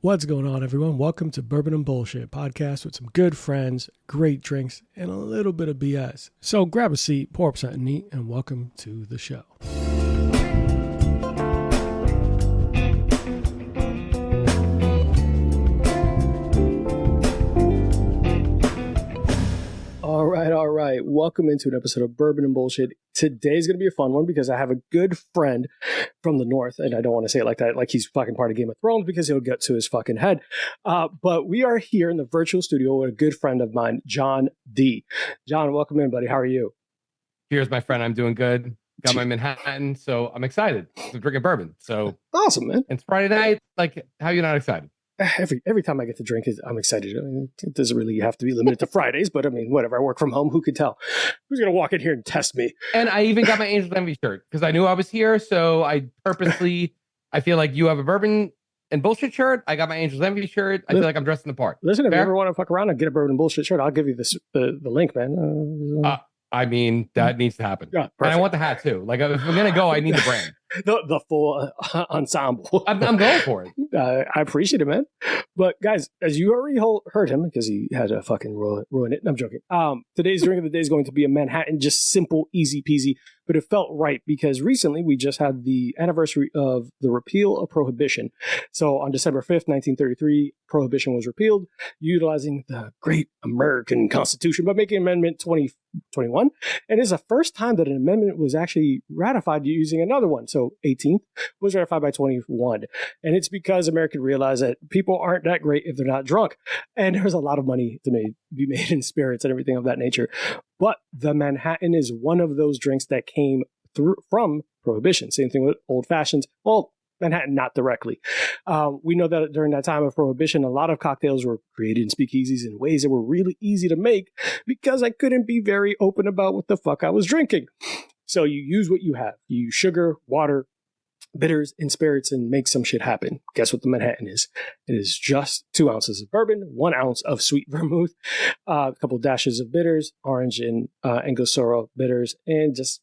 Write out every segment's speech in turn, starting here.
What's going on, everyone? Welcome to Bourbon and Bullshit podcast with some good friends, great drinks, and a little bit of BS. So grab a seat, pour up something neat, and welcome to the show. All right. Welcome into an episode of Bourbon and Bullshit. Today's going to be a fun one because I have a good friend from the North, and I don't want to say it like that, like he's fucking part of Game of Thrones because he'll get to his fucking head. But we are here in the virtual studio with a good friend of mine, John D. John, welcome in, buddy. How are you? Cheers, my friend. I'm doing good. Got my Manhattan, so I'm excited. I'm drinking bourbon. So awesome, man. It's Friday night. Like, how are you not excited? Every time I get to drink, I'm excited. I mean, it doesn't really have to be limited to Fridays, but I mean, whatever. I work from home. Who could tell? Who's going to walk in here and test me? And I even got my Angels Envy shirt because I knew I was here. So I purposely, I feel like you have a bourbon and bullshit shirt. I got my Angels Envy shirt. I feel like I'm dressed in the part. Listen, if you ever want to fuck around and get a bourbon and bullshit shirt, I'll give you the link, man. I mean, that needs to happen. Yeah, and I want the hat too. Like, if I'm going to go, I need the brand. the full ensemble. I'm going for it. I appreciate it, man. But guys, as you already heard him, because he had to fucking ruin it. No, I'm joking. Today's drink of the day is going to be a Manhattan, just simple, easy peasy. But it felt right because recently we just had the anniversary of the repeal of Prohibition. So on December 5th, 1933, Prohibition was repealed, utilizing the great American Constitution by making Amendment 2021. And it's the first time that an amendment was actually ratified using another one. So 18th was ratified by 21. And it's because America realized that people aren't that great if they're not drunk. And there's a lot of money to be made in spirits and everything of that nature. But the Manhattan is one of those drinks that came through from Prohibition. Same thing with old fashions. Well, Manhattan, not directly. We know that during that time of Prohibition, a lot of cocktails were created in speakeasies in ways that were really easy to make because I couldn't be very open about what the fuck I was drinking. So you use what you have. You use sugar, water, bitters, and spirits and make some shit happen. Guess what the Manhattan is? It is just 2 ounces of bourbon, 1 ounce of sweet vermouth, a couple dashes of bitters, orange and Angostura bitters, and just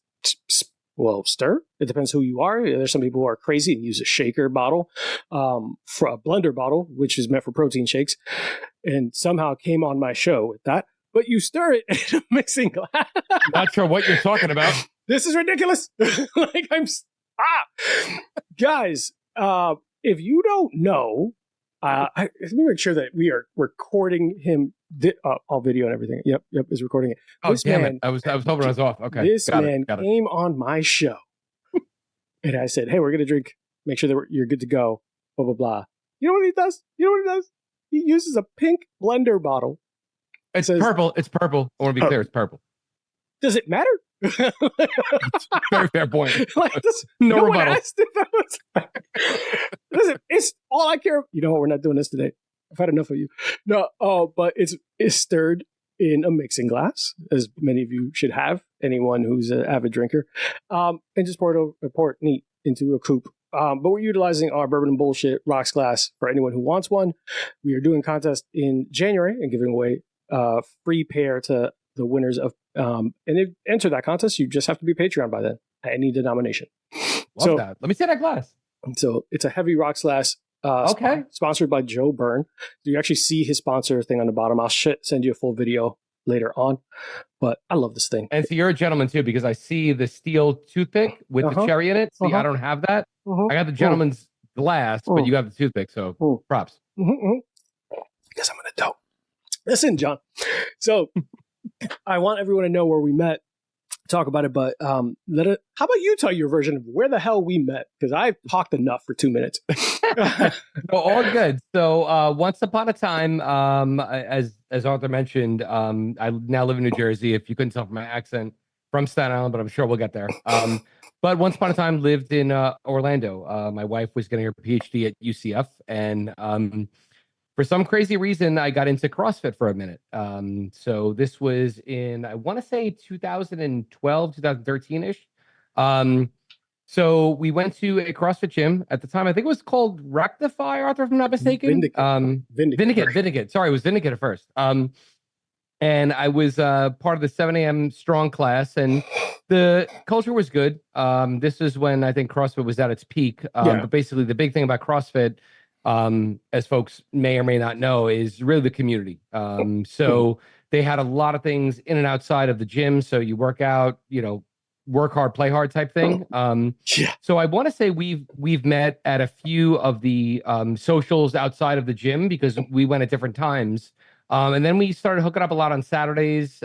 stir. It depends who you are. There's some people who are crazy and use a shaker bottle, for a blender bottle, which is meant for protein shakes, and somehow came on my show with that. But you stir it in a mixing glass. Not sure what you're talking about. This is ridiculous. Guys, if you don't know, let me make sure that we are recording him. All video and everything. Yep, is recording it. Oh, damn it. I was hoping I was off. Okay. This man came on my show. And I said, hey, we're going to drink. Make sure that you're good to go. Blah, blah, blah. You know what he does? He uses a pink blender bottle. It's purple. It's purple. I want to be clear. It's purple. Does it matter? Very fair point. No rebuttal. Listen, it's all I care. You know what? We're not doing this today. I've had enough of you. No, but it's stirred in a mixing glass, as many of you should have. Anyone who's an avid drinker, and just pour it neat into a coupe. But we're utilizing our Bourbon and Bullshit rocks glass for anyone who wants one. We are doing a contest in January and giving away a free pair to the winners of. And if enter that contest, you just have to be Patreon by then, at any denomination. Love that. Let me see that glass. So it's a heavy rocks glass. Okay. Sponsored by Joe Byrne. So you actually see his sponsor thing on the bottom. I'll send you a full video later on. But I love this thing. And so you're a gentleman too, because I see the steel toothpick with the cherry in it. See, I don't have that. I got the gentleman's glass, but you have the toothpick. So props. Because I'm an adult. Listen, John. So I want everyone to know where we met. Talk about it, but how about you tell your version of where the hell we met? Because I've talked enough for 2 minutes. All good. So once upon a time, as Arthur mentioned, I now live in New Jersey. If you couldn't tell from my accent, from Staten Island, but I'm sure we'll get there. But once upon a time, lived in Orlando. My wife was getting her PhD at UCF, and for some crazy reason, I got into CrossFit for a minute. So this was in, I want to say 2012, 2013-ish. So we went to a CrossFit gym at the time. I think it was called Rectify, Arthur, if I'm not mistaken. Vindicate. Sorry, it was Vindicate at first. And I was part of the 7 a.m. strong class, and the culture was good. This is when I think CrossFit was at its peak. But basically, the big thing about CrossFit, as folks may or may not know, is really the community. So they had a lot of things in and outside of the gym. So you work out, work hard, play hard type thing. Yeah. So I want to say we've met at a few of the socials outside of the gym because we went at different times. And then we started hooking up a lot on Saturdays,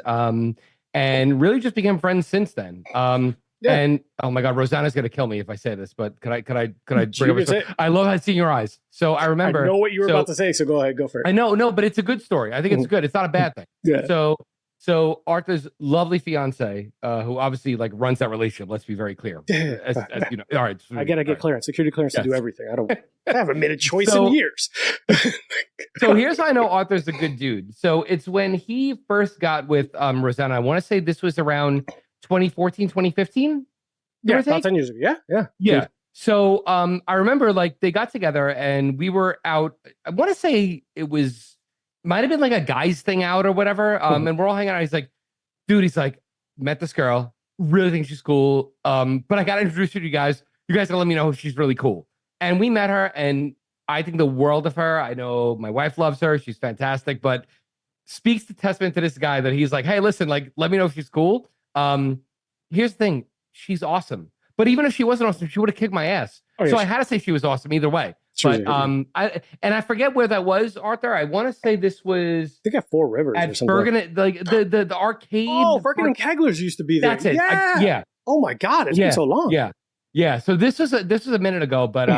and really just became friends since then. Yeah. And oh my God, Rosanna's gonna kill me if I say this, but could I bring up You a can story? say- I love how seeing your eyes. So I remember. I know what you were about to say, so go ahead, go for it. I know, no, but it's a good story. I think it's good. It's not a bad thing. Yeah. So Arthur's lovely fiance, who obviously like runs that relationship. Let's be very clear. As you know, all right. I gotta get clearance, security clearance to do everything. I haven't made a choice So- in years. So here's how I know Arthur's a good dude. So it's when he first got with Rosanna. I want to say this was around 2014, 2015. Yeah, about 10 years ago. Yeah. Yeah. So I remember like they got together and we were out. I want to say it might have been like a guys thing out or whatever. And we're all hanging out. He's like, dude, met this girl, really think she's cool. But I gotta introduce you to you guys. You guys gotta let me know if she's really cool. And we met her and I think the world of her. I know my wife loves her. She's fantastic, but speaks to testament to this guy that he's like, hey, listen, like, let me know if she's cool. Here's the thing. She's awesome. But even if she wasn't awesome, she would have kicked my ass. Oh, yeah, so I had to say she was awesome either way. Sure, But I forget where that was, Arthur. I want to say this was I think at Four Rivers at or something. Bergen, like the arcade. Oh, Bergen and Kegler's used to be there. That's it. Yeah. Oh my God, it's been so long. Yeah. So this was a minute ago, but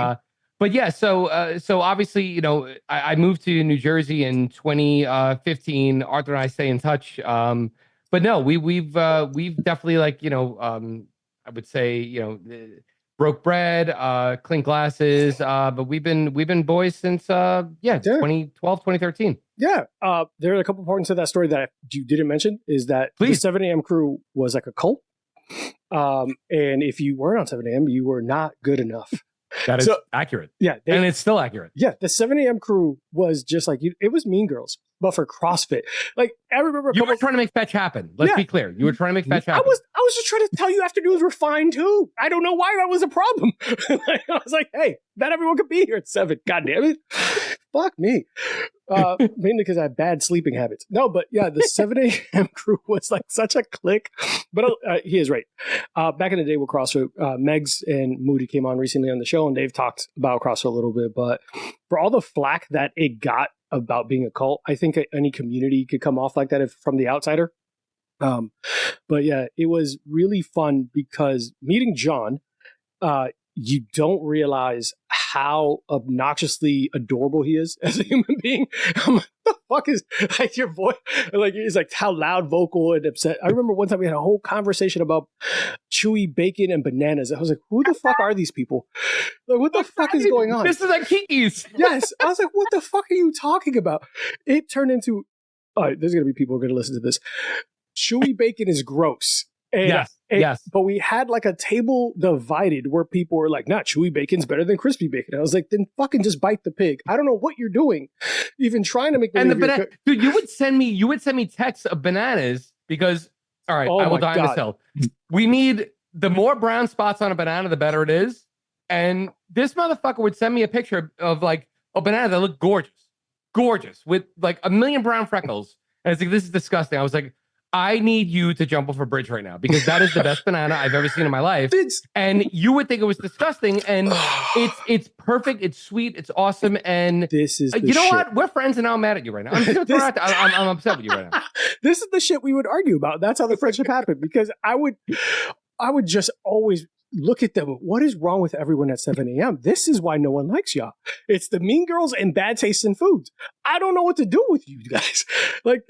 yeah. So obviously, I moved to New Jersey in 2015. Arthur and I stay in touch. But no, we've definitely I would say, broke bread, cleaned glasses, but we've been boys since 2012, 2013. Yeah. There are a couple points of that story that you didn't mention is that the 7 a.m. crew was like a cult. And if you weren't on 7 a.m., you were not good enough. That is accurate. Yeah. And it's still accurate. Yeah. The 7 a.m. crew was just like, it was Mean Girls, but for CrossFit. Like, I remember you were trying to make fetch happen. Let's be clear. You were trying to make fetch happen. I was just trying to tell you afternoons were fine too. I don't know why that was a problem. I was like, hey, not everyone could be here at 7. God damn it. Fuck me. Mainly because I have bad sleeping habits. No, but yeah, the 7 a.m. crew was like such a clique. But he is right. Back in the day with CrossFit, Megs and Moody came on recently on the show, and they've talked about CrossFit a little bit. But for all the flack that it got about being a cult, I think any community could come off like that from the outsider. But yeah, it was really fun because meeting John, you don't realize how obnoxiously adorable he is as a human being. I'm like, what the fuck is like your voice? Like he's like how loud, vocal, and upset. I remember one time we had a whole conversation about chewy bacon and bananas. I was like, who the fuck are these people? Like, what the fuck is going on? This is like Kiki's. Yes. I was like, what the fuck are you talking about? It turned into, all right, there's going to be people who are going to listen to this. Chewy bacon is gross. And, yes. But we had like a table divided where people were like, nah, chewy bacon's better than crispy bacon. I was like, then fucking just bite the pig. I don't know what you're doing. Even trying to make and the dude, you would send me texts of bananas because all right, I will die on this hill. We need the more brown spots on a banana, the better it is. And this motherfucker would send me a picture of like a banana that looked gorgeous with like a million brown freckles. And it's like, this is disgusting. I was like, I need you to jump off a bridge right now because that is the best banana I've ever seen in my life. And you would think it was disgusting, and it's perfect, it's sweet, it's awesome, and this is you know what? We're friends, and now I'm mad at you right now. I'm upset with you right now. This is the shit we would argue about. That's how the friendship happened because I would just always look at them. What is wrong with everyone at 7 a.m.? This is why no one likes y'all. It's the Mean Girls and bad taste in foods. I don't know what to do with you guys. Like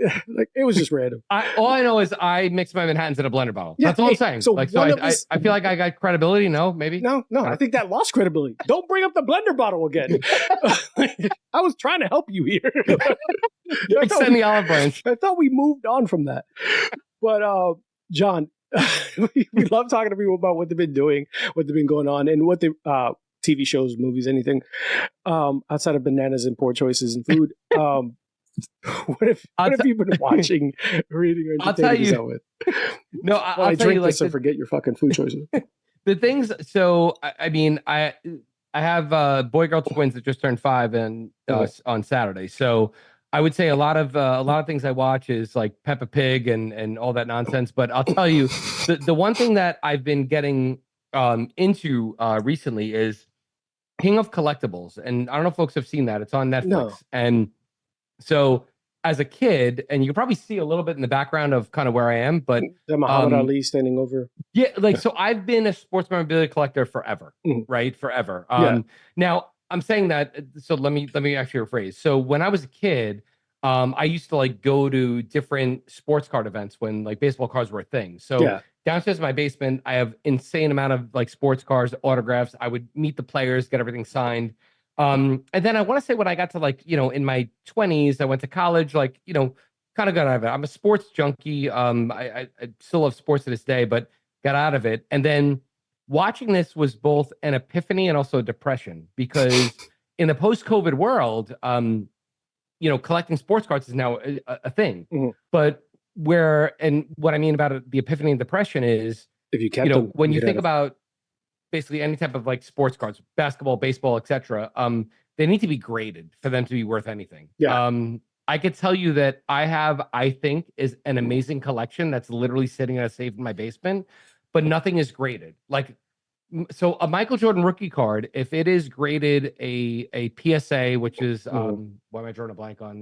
it was just random. All I know is I mix my Manhattans in a blender bottle. Yeah, that's all I'm saying. So I feel like I got credibility. No, maybe. No. I think that lost credibility. Don't bring up the blender bottle again. I was trying to help you here. Extend the olive branch. I thought we moved on from that. But John, we love talking to people about what they've been doing, what they've been going on, and what they TV shows, movies, anything outside of bananas and poor choices in food. What have you been watching, reading, or entertaining yourself with? No, I'll I tell drink you, like, this and forget your fucking food choices. The things. So I mean, I have boy girl twins that just turned 5 and on Saturday. So I would say a lot of things I watch is like Peppa Pig and all that nonsense. But I'll tell you, the one thing that I've been getting into recently is King of Collectibles, and I don't know if folks have seen that. It's on Netflix, No. and so as a kid, and you can probably see a little bit in the background of kind of where I am, but The Muhammad Ali standing over. yeah, like so I've been a sports memorabilia collector forever, right? Forever. Now I'm saying that, so let me actually rephrase. So when I was a kid, I used to like go to different sports card events when like baseball cards were a thing. So downstairs in my basement, I have insane amount of like sports cards, autographs. I would meet the players, get everything signed. And then I want to say when I got to like, in my 20s, I went to college, like, kind of got out of it. I'm a sports junkie. I still love sports to this day, but got out of it. And then watching this was both an epiphany and also a depression because in the post-COVID world, collecting sports cards is now a thing. But what I mean about it, the epiphany and depression is, if you kept them, when you think about basically any type of like sports cards, basketball, baseball, etc., they need to be graded for them to be worth anything. I could tell you that I think is an amazing collection that's literally sitting in a safe in my basement, but nothing is graded. Like, so a Michael Jordan rookie card, if it is graded a PSA, which is why am I drawing a blank on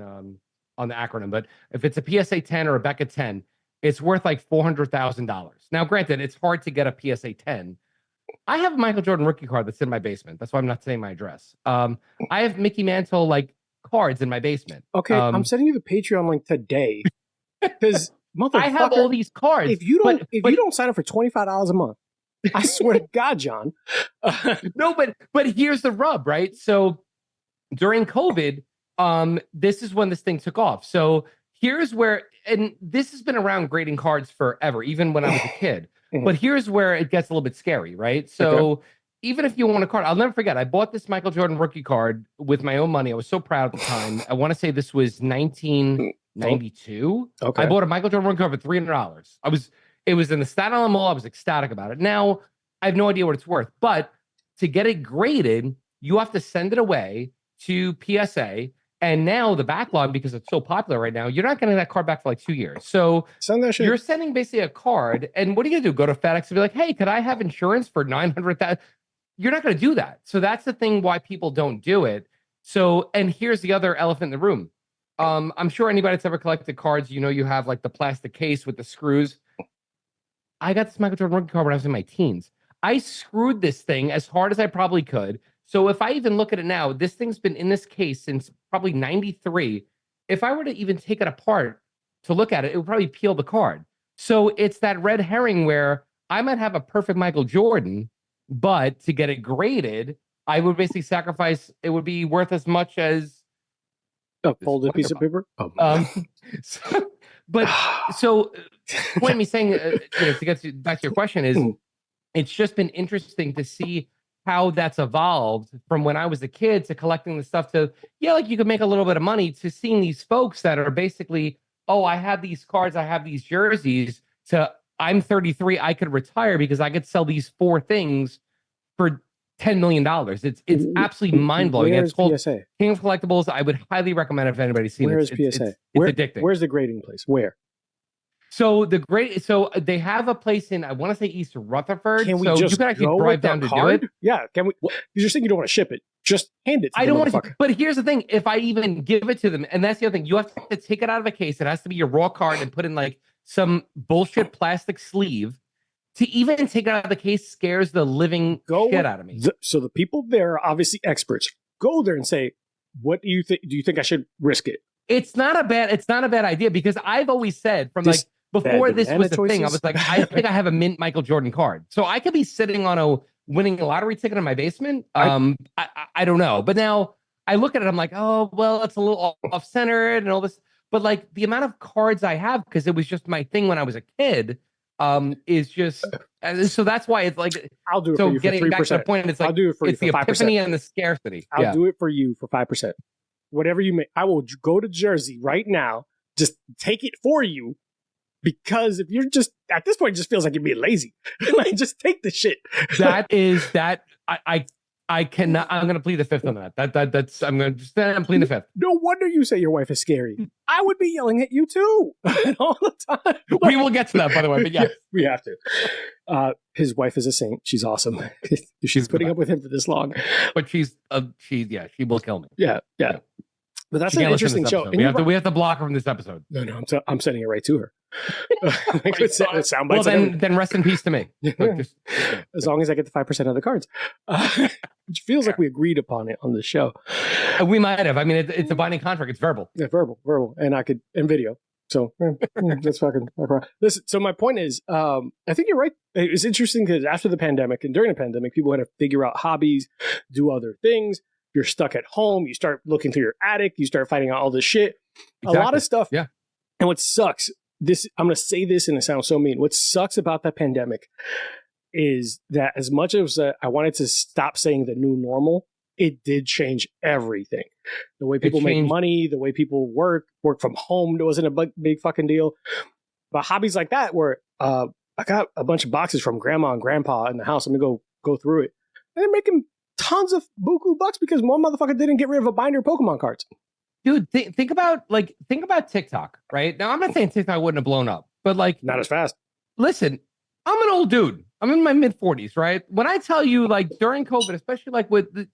the acronym? But if it's a PSA 10 or a Becca 10, it's worth like $400,000. Now, granted, it's hard to get a PSA 10. I have a Michael Jordan rookie card that's in my basement. That's why I'm not saying my address. I have Mickey Mantle like cards in my basement. Okay, I'm sending you the Patreon link today because I have all these cards. If you don't sign up for $25 a month, I swear to God, John. No, but here's the rub, right? So during COVID, this is when this thing took off. So here's where, and this has been around grading cards forever, even when I was a kid. But here's where it gets a little bit scary, right? So even if you want a card, I'll never forget, I bought this Michael Jordan rookie card with my own money. I was so proud at the time. I want to say this was 1992. I bought a Michael Jordan rookie card for $300. It was in the Staten Island Mall. I was ecstatic about it. Now, I have no idea what it's worth, but to get it graded, you have to send it away to PSA. And now the backlog, because it's so popular right now, you're not getting that card back for like 2 years. So you're sending basically a card, and what are you gonna do? Go to FedEx and be like, "Hey, could I have insurance for $900,000?" You're not gonna do that. So that's the thing why people don't do it. So, and here's the other elephant in the room. I'm sure anybody that's ever collected cards, you have like the plastic case with the screws. I got this Michael Jordan rookie card when I was in my teens. I screwed this thing as hard as I probably could. So if I even look at it now, this thing's been in this case since probably 93. If I were to even take it apart to look at it, it would probably peel the card. So it's that red herring where I might have a perfect Michael Jordan, but to get it graded, I would basically sacrifice, it would be worth as much as a folded piece of paper. So point me saying, to get back to your question is, it's just been interesting to see how that's evolved from when I was a kid to collecting the stuff to, like you could make a little bit of money, to seeing these folks that are basically, I have these cards, I have these jerseys, to I'm 33, I could retire because I could sell these 4 things for $10 million. It's absolutely mind-blowing. It's called PSA? King of Collectibles. I would highly recommend it if anybody's seen it. Where is PSA? It's addicting. Where's the grading place? Where? So they have a place in, I want to say East Rutherford. Can we so just you can actually drive down to do it. Yeah, can we? You're saying you don't want to ship it. Just hand it to I don't want to. But here's the thing. If I even give it to them, and that's the other thing, you have to take it out of a case. It has to be your raw card and put in like some bullshit plastic sleeve. To even take it out of the case scares the living shit out of me. So the people there are obviously experts. Go there and say, what do you think? Do you think I should risk it? It's not a bad idea, because I've always said before this was the thing, I was like, I think I have a mint Michael Jordan card. So I could be sitting on winning a lottery ticket in my basement. I don't know. But now I look at it, I'm like, oh, well, it's a little off-centered and all this. But like the amount of cards I have, because it was just my thing when I was a kid, is just, so that's why it's like, I'll do it for you for 3%. Getting back to the point, it's like, I'll do it for it's you the for 5%. epiphany and the scarcity. I'll do it for you for 5%. Whatever you make, I will go to Jersey right now, just take it for you. Because if you're just, at this point, it just feels like you're being lazy. Like, just take the shit. That is that. I I cannot. I'm going to plead the fifth on that. That's. I'm going to just. I'm pleading the fifth. No wonder you say your wife is scary. I would be yelling at you too all the time. We will get to that, by the way. But yeah, we have to. His wife is a saint. She's awesome. She's putting up with him for this long. But she will kill me. Yeah. But that's an interesting show. We have to block her from this episode. No, I'm sending it right to her. Well, then rest in peace to me. As long as I get the 5% of the cards, which feels like we agreed upon it on the show. We might have. I mean, it's a binding contract. It's verbal. Yeah, verbal, and video. So that's fucking. Listen. So my point is, I think you're right. It's interesting because after the pandemic and during the pandemic, people had to figure out hobbies, do other things. You're stuck at home. You start looking through your attic. You start finding out all this shit. Exactly. A lot of stuff. Yeah. And what sucks, I'm going to say this and it sounds so mean. What sucks about that pandemic is that as much as I wanted to stop saying the new normal, it did change everything. The way people make money, the way people work from home. It wasn't a big fucking deal. But hobbies like that where I got a bunch of boxes from grandma and grandpa in the house. I'm going to go through it. And they're making tons of buku bucks because one motherfucker didn't get rid of a binder of Pokemon cards. Dude, think about TikTok, right? Now, I'm not saying TikTok wouldn't have blown up, but like not as fast. Listen, I'm an old dude. I'm in my mid 40s, right? When I tell you, like during COVID, especially like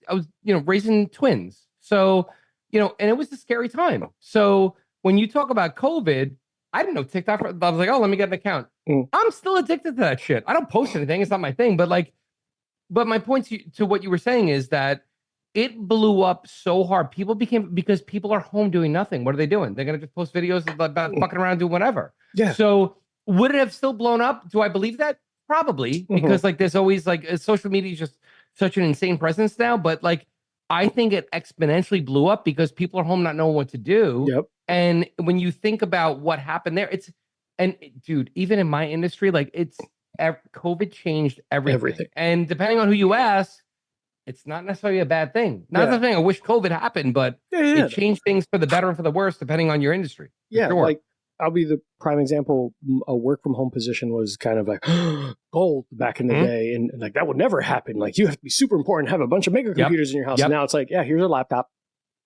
I was, raising twins, so and it was a scary time. So when you talk about COVID, I didn't know TikTok. I was like, oh, let me get an account. I'm still addicted to that shit. I don't post anything; it's not my thing. But my point to what you were saying is that it blew up so hard. Because people are home doing nothing. What are they doing? They're going to just post videos about fucking around, doing whatever. Yeah. So would it have still blown up? Do I believe that? Probably. Because like there's always like social media is just such an insane presence now. But like I think it exponentially blew up because people are home not knowing what to do. Yep. And when you think about what happened there, dude, even in my industry, like COVID changed everything. And depending on who you ask, it's not necessarily a bad thing. Not the thing. I wish COVID happened, but it changed things for the better and for the worse, depending on your industry. Yeah, sure. Like I'll be the prime example. A work from home position was kind of like gold back in the day, and like that would never happen. Like you have to be super important, have a bunch of mega computers in your house. And now it's like, yeah, here's a laptop,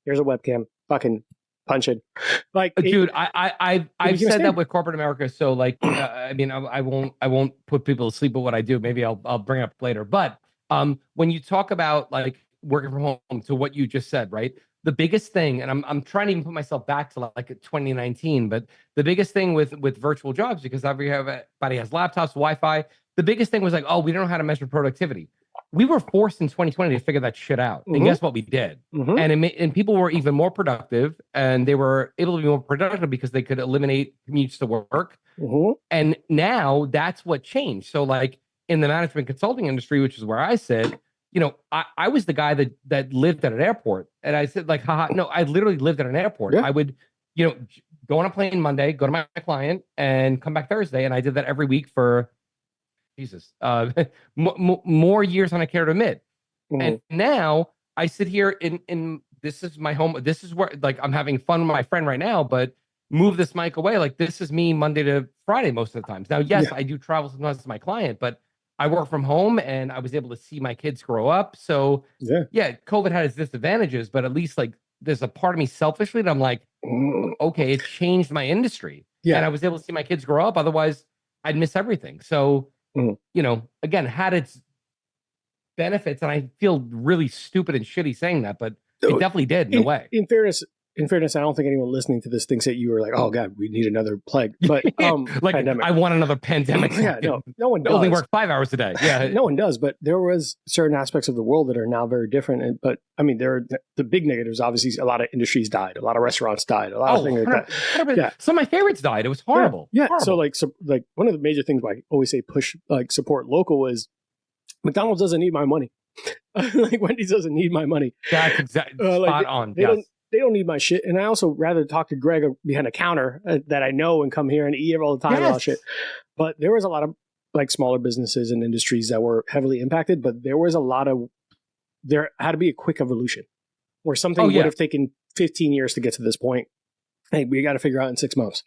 here's a webcam, fucking punch it. Like, dude, I've said that with corporate America. So like, I mean, I won't put people to sleep with what I do. Maybe I'll bring it up later. But when you talk about like working from home, to what you just said, right? The biggest thing, and I'm trying to even put myself back to like 2019, but the biggest thing with virtual jobs, because everybody has laptops, Wi-Fi. The biggest thing was like, oh, we don't know how to measure productivity. We were forced in 2020 to figure that shit out. And guess what we did? And people were even more productive, and they were able to be more productive because they could eliminate commutes to work. And now that's what changed. So like in the management consulting industry, which is where I sit, I was the guy that lived at an airport. And I said like, haha, no, I literally lived at an airport. I would, go on a plane Monday, go to my client and come back Thursday. And I did that every week for Jesus, more years than I care to admit. And now I sit here in this is my home. This is where like I'm having fun with my friend right now, but move this mic away. Like this is me Monday to Friday most of the times. Now, yes, I do travel sometimes to my client, but I work from home and I was able to see my kids grow up. So yeah, COVID had its disadvantages, but at least like there's a part of me selfishly that I'm like, okay, it changed my industry. And I was able to see my kids grow up. Otherwise I'd miss everything. So again, had its benefits, and I feel really stupid and shitty saying that, but it definitely did in a way. In fairness, I don't think anyone listening to this thinks that you were like, oh God, we need another plague. But like pandemic. I want another pandemic. No one does. Only work 5 hours a day. Yeah, no one does. But there was certain aspects of the world that are now very different. But I mean, there are the big negatives. Obviously, a lot of industries died. A lot of restaurants died. A lot of things like that. Yeah. Some of my favorites died. It was horrible. Yeah. Horrible. So like one of the major things I always say support local is McDonald's doesn't need my money. Like Wendy's doesn't need my money. That's exactly spot on. They don't need my shit. And I also rather talk to Greg behind a counter that I know and come here and eat all the time and all that shit. But there was a lot of like smaller businesses and industries that were heavily impacted, but there had to be a quick evolution where something would have taken 15 years to get to this point. Hey, we got to figure out in 6 months.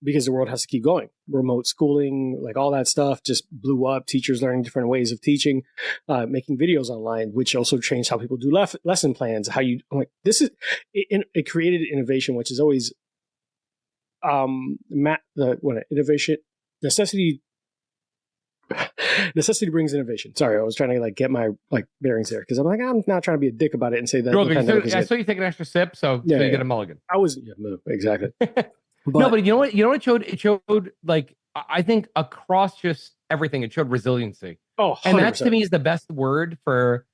because the world has to keep going. Remote schooling, like all that stuff, just blew up. Teachers learning different ways of teaching, making videos online, which also changed how people do lesson plans. I'm like, this is it created innovation, which is always innovation necessity. Necessity brings innovation. Sorry, I was trying to like get my like bearings there because I'm like, I'm not trying to be a dick about it and say that. I saw you take an extra sip, so you get a mulligan. I was exactly. No, but you know what? You know what it showed? It showed like I think across just everything, it showed resiliency. Oh, 100%. And that to me is the best word for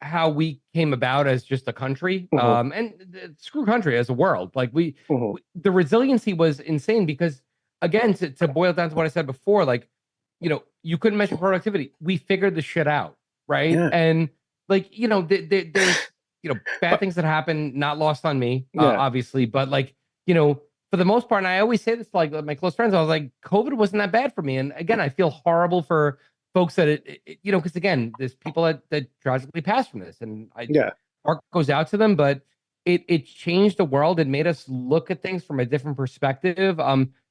how we came about as just a country, and screw country as a world. Like we the resiliency was insane because again, to boil it down to what I said before, like. You know, you couldn't measure productivity. We figured the shit out, right? Yeah. And like, you know, there's bad things that happen, not lost on me, obviously. But like, you know, for the most part, and I always say this to like my close friends, I was like, COVID wasn't that bad for me. And again, I feel horrible for folks that because again, there's people that tragically passed from this, and heart goes out to them. But it changed the world. It made us look at things from a different perspective.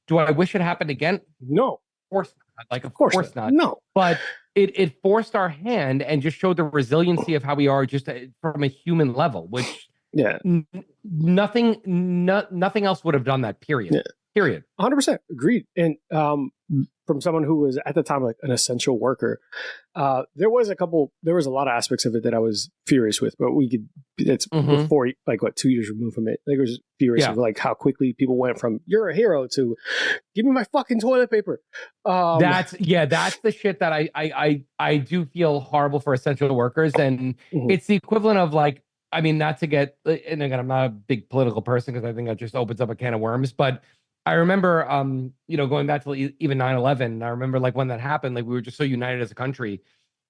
Do I wish it happened again? No. Of course not. Like, of course not. No. But it forced our hand and just showed the resiliency of how we are just from a human level, which nothing else would have done that, period. Yeah. Period. 100% agreed. And from someone who was at the time like an essential worker, there was a lot of aspects of it that I was furious with, but it's before like 2 years removed from it. Like, I was furious of like how quickly people went from "you're a hero" to "give me my fucking toilet paper." That's the shit that I do feel horrible for essential workers, and it's the equivalent of like, I mean, not to get, and again, I'm not a big political person because I think that just opens up a can of worms, but I remember, going back to even 9/11, I remember like when that happened, like we were just so united as a country.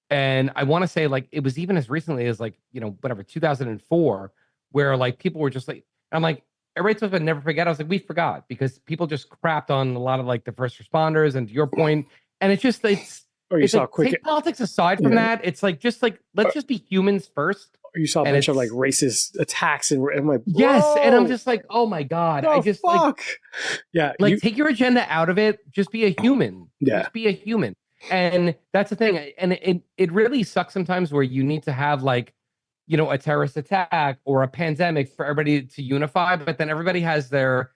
And I want to say like, it was even as recently as like, 2004, where like people were just like, I'm like, everybody's supposed to never forget. I was like, we forgot because people just crapped on a lot of like the first responders, and to your point, and it's like, take politics aside from that. It's like, let's just be humans first. You saw a bunch of like racist attacks, and I'm like, bro, yes, and I'm just like, oh my god, I just fuck. Take your agenda out of it. Just be a human. Just be a human, and that's the thing. And it really sucks sometimes where you need to have like, a terrorist attack or a pandemic for everybody to unify, but then everybody has their.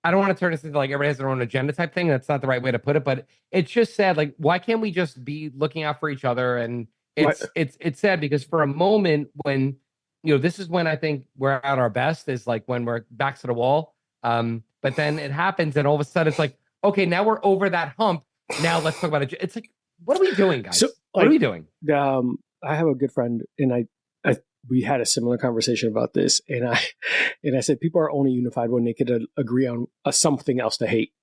I don't want to turn this into like everybody has their own agenda type thing. That's not the right way to put it, but it's just sad. Like, why can't we just be looking out for each other? And it's sad because for a moment when, this is when I think we're at our best, is like when we're backs to the wall. But then it happens and all of a sudden it's like, okay, now we're over that hump. Now let's talk about it. It's like, what are we doing, guys? So, what are we doing? I have a good friend, and we had a similar conversation about this, and I said people are only unified when they could agree on something else to hate.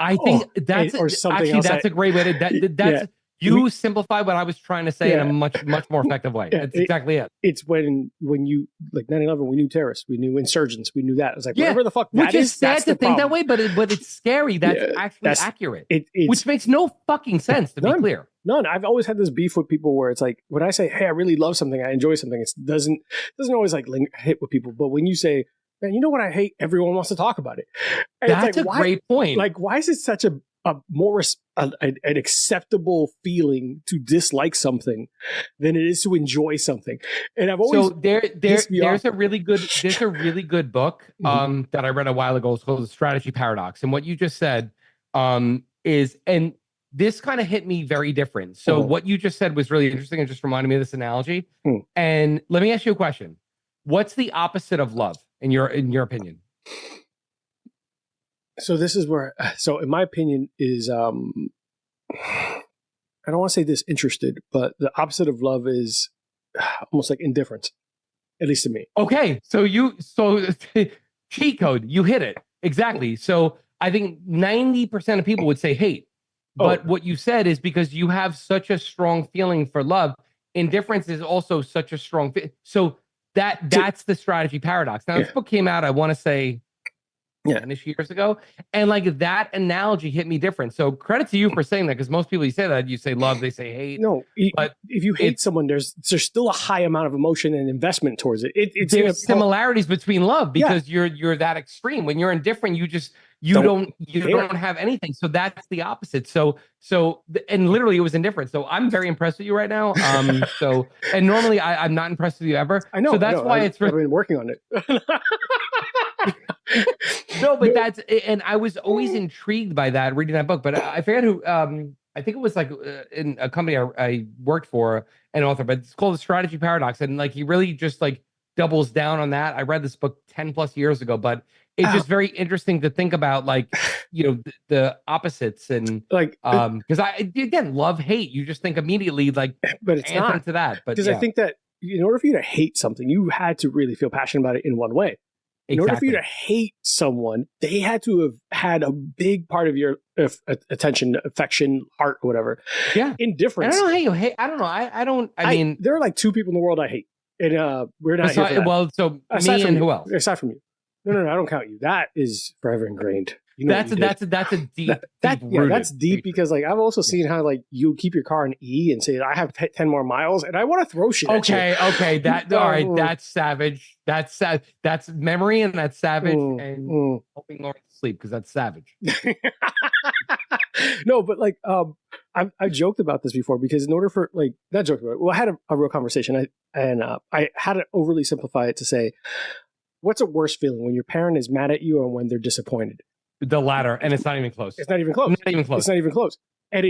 I think that's a great way to you simplify what I was trying to say in a much more effective way. That's exactly it. It's when you like 9/11, we knew terrorists, we knew insurgents, we knew that. It's like whatever the fuck which is sad to think that way, but it's scary. That's accurate. Which makes no fucking sense to be clear. None. I've always had this beef with people where it's like when I say, "Hey, I really love something, I enjoy something," it doesn't always like hit with people. But when you say, "Man, you know what I hate?" Everyone wants to talk about it. And that's like, a great point. Like, why is it such a more an acceptable feeling to dislike something than it is to enjoy something? And I've always there's a really good book that I read a while ago. It's called The Strategy Paradox, and what you just said is, and this kind of hit me very different. So what you just said was really interesting and just reminded me of this analogy. And let me ask you a question: what's the opposite of love in your opinion? So this is where, in my opinion, is I don't want to say disinterested, but the opposite of love is almost like indifference, at least to me. Okay, so cheat code, you hit it exactly. So I think 90% of people would say hate, but what you said is because you have such a strong feeling for love, indifference is also such a strong. So that's the strategy paradox. Now this book came out, I want to say. Years ago, and like that analogy hit me different. So credit to you for saying that, because most people you say that, you say love, they say hate. No, but if you hate someone, there's still a high amount of emotion and investment towards it. There's similarities between love because you're that extreme. When you're indifferent, you just you Don't don't have anything. So that's the opposite. And literally it was indifferent. So I'm very impressed with you right now. And normally I'm not impressed with you ever. I know. So that's why I've been working on it. No, but and I was always intrigued by that reading that book, but I forget who, I think it was like in a company I worked for, an author, but it's called The Strategy Paradox. And like, he really just like doubles down on that. I read this book 10 plus years ago, but it's just very interesting to think about, like, the opposites and like, because I again love hate. You just think immediately like, but it's not to that. But because I think that in order for you to hate something, you had to really feel passionate about it in one way. In order for you to hate someone, they had to have had a big part of your attention, affection, heart, whatever. Yeah. Indifference. I don't know how you hate. I don't know. I mean, there are like two people in the world I hate. And we're not here for that. Well, so aside me and who else? Aside from you. No, I don't count you. That is forever ingrained. You know that's a deep that's deep because like I've also seen how like you keep your car in E and say I have 10 more miles and I want to throw shit at you. Okay, that all right, that's savage. That's sad. That's memory and that's savage and helping Lauren to sleep because that's savage. No, but like I joked about this before because in order for like not joking about it, well I had a real conversation I had to overly simplify it to say what's a worse feeling when your parent is mad at you or when they're disappointed? The latter, and it's not even close. It's not even close. Not even close. It's not even close. And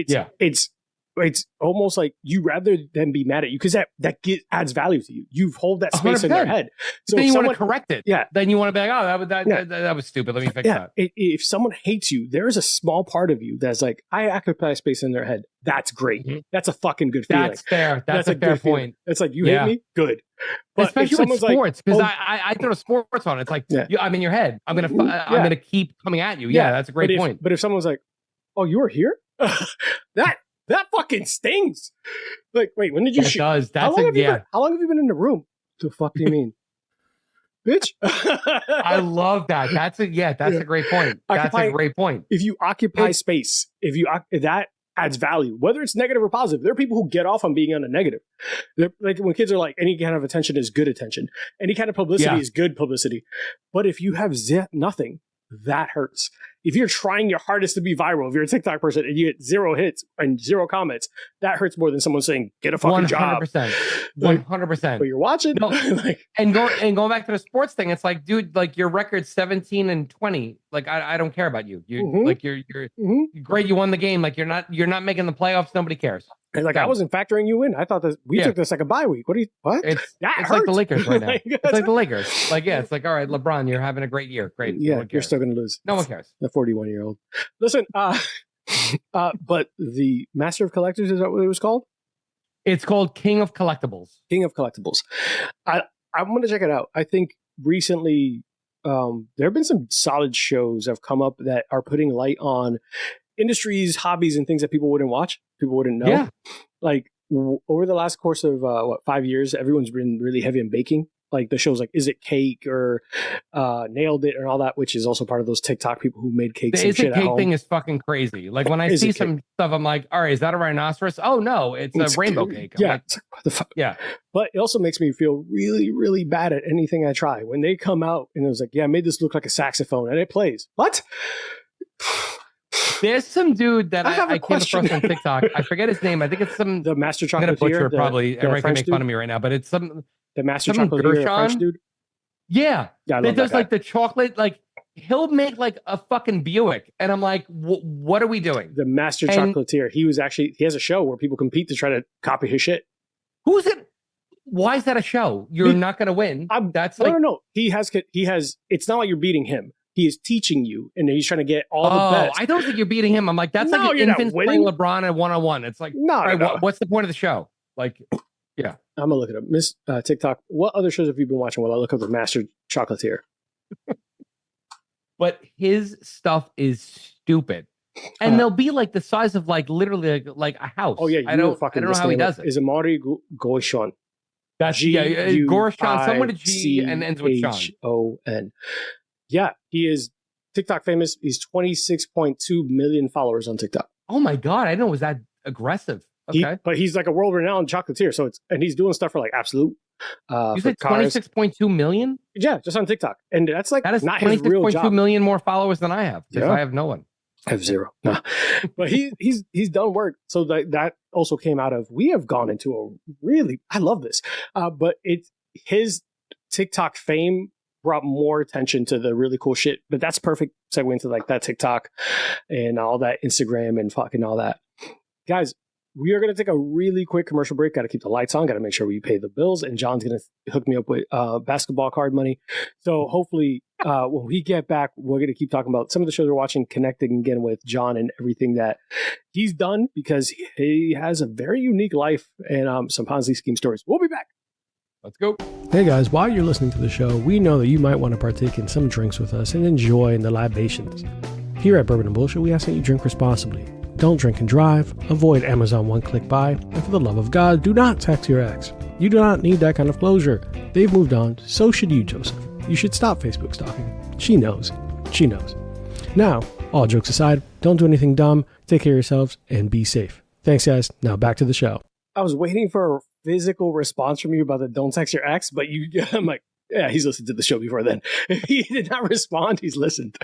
it's almost like you rather than be mad at you because that adds value to you. You hold that space 100%. In their head. So then you want to correct it. Yeah. Then you want to be like, oh, that was stupid. Let me fix that. If someone hates you, there is a small part of you that's like, I occupy space in their head. That's great. Mm-hmm. That's a fucking good feeling. That's fair. That's a fair point. It's like, you hate me? Good. But especially with sports, because I throw sports on. It's like, I'm in your head. I'm gonna keep coming at you. Yeah, that's a great point. But if someone's like, oh, you were here? That fucking stings. Like, wait, when did you shoot? Does. How long have you been in the room? The fuck do you mean? Bitch. I love that. That's a great point. That's a great point. If you occupy space, that adds value, whether it's negative or positive. There are people who get off on being on a negative. Like when kids are like, any kind of attention is good attention. Any kind of publicity is good publicity. But if you have nothing, that hurts. If you're trying your hardest to be viral, if you're a TikTok person and you get 0 hits and 0 comments, that hurts more than someone saying, get a fucking 100%, job. 100%. But you're watching. No, and going back to the sports thing, it's like, dude, like your record's 17-20. Like, I don't care about you. Like you're great. You won the game. Like you're not making the playoffs. Nobody cares. And like I wasn't factoring you in. I thought that we took this like a bye week. What? It's like the Lakers right now. It's like the Lakers. Like it's like, all right, LeBron, you're having a great year. Great. Yeah, you're still gonna lose. No one cares. The 41-year-old. Listen, but the Master of Collectors, is that what it was called? It's called King of Collectibles. King of Collectibles. I'm gonna check it out. I think recently there have been some solid shows that have come up that are putting light on industries, hobbies, and things that people wouldn't watch, people wouldn't know. Yeah. Like over the last course of 5 years, everyone's been really heavy on baking. Like the shows like Is It Cake or Nailed It and all that, which is also part of those TikTok people who made cakes. The Is It Cake thing is fucking crazy. Like when I see some stuff, I'm like, all right, is that a rhinoceros? Oh no, it's a rainbow cake. Yeah. Like, what the fuck? Yeah. But it also makes me feel really, really bad at anything I try. When they come out and it was like, yeah, I made this look like a saxophone and it plays. What? There's some dude that I came across on TikTok. I forget his name. I think it's the Master Chocolatier. I'm going to butcher it probably. Everyone can make fun of me right now, but it's the Master Chocolatier, French dude. Yeah. That does like the chocolate, like he'll make like a fucking Buick. And I'm like, what are we doing? The Master Chocolatier. He has a show where people compete to try to copy his shit. Who's it? Why is that a show? You're not going to win. No. He has, it's not like you're beating him. He is teaching you, and he's trying to get all the best. I don't think you're beating him. I'm like, that's like an infant playing LeBron at 1-on-1. It's like, what's the point of the show? Like, yeah. I'm going to look it up. Miss TikTok, what other shows have you been watching while I look up the Master Chocolatier? But his stuff is stupid. And they'll be like the size of like literally like a house. Oh, yeah. I don't know how he does it. Is Amari Goishon? That's Gorshon. Someone with G and ends with Sean. H-O-N. Yeah, he is TikTok famous. He's 26.2 million followers on TikTok. Oh my God, I didn't know it was that aggressive. Okay. But he's like a world-renowned chocolatier. And he's doing stuff for like Absolute. You for said cars. 26.2 million? Yeah, just on TikTok, and that's like That is not his real 26.2 job. million more followers than I have because Yeah. I have no one. I have zero. No. But he's done work. So that also came out of, we have gone into a really, I love this. But it's his TikTok fame brought more attention to the really cool shit. But that's perfect segue into like that TikTok and all that Instagram and fucking all that. Guys, we are going to take a really quick commercial break. Got to keep the lights on. Got to make sure we pay the bills. And John's going to hook me up with basketball card money. So hopefully when we get back, we're going to keep talking about some of the shows we're watching, connecting again with John and everything that he's done, because he has a very unique life and some Ponzi scheme stories. We'll be back. Let's go. Hey guys, while you're listening to the show, we know that you might want to partake in some drinks with us and enjoy the libations. Here at Bourbon and Bullshit, we ask that you drink responsibly. Don't drink and drive, avoid Amazon one-click buy, and for the love of God, do not text your ex. You do not need that kind of closure. They've moved on, so should you, Joseph. You should stop Facebook stalking. She knows. She knows. Now, all jokes aside, don't do anything dumb, take care of yourselves, and be safe. Thanks, guys. Now back to the show. I was waiting for a physical response from you about the don't text your ex, but I'm like, yeah, he's listened to the show before then. If he did not respond, he's listened.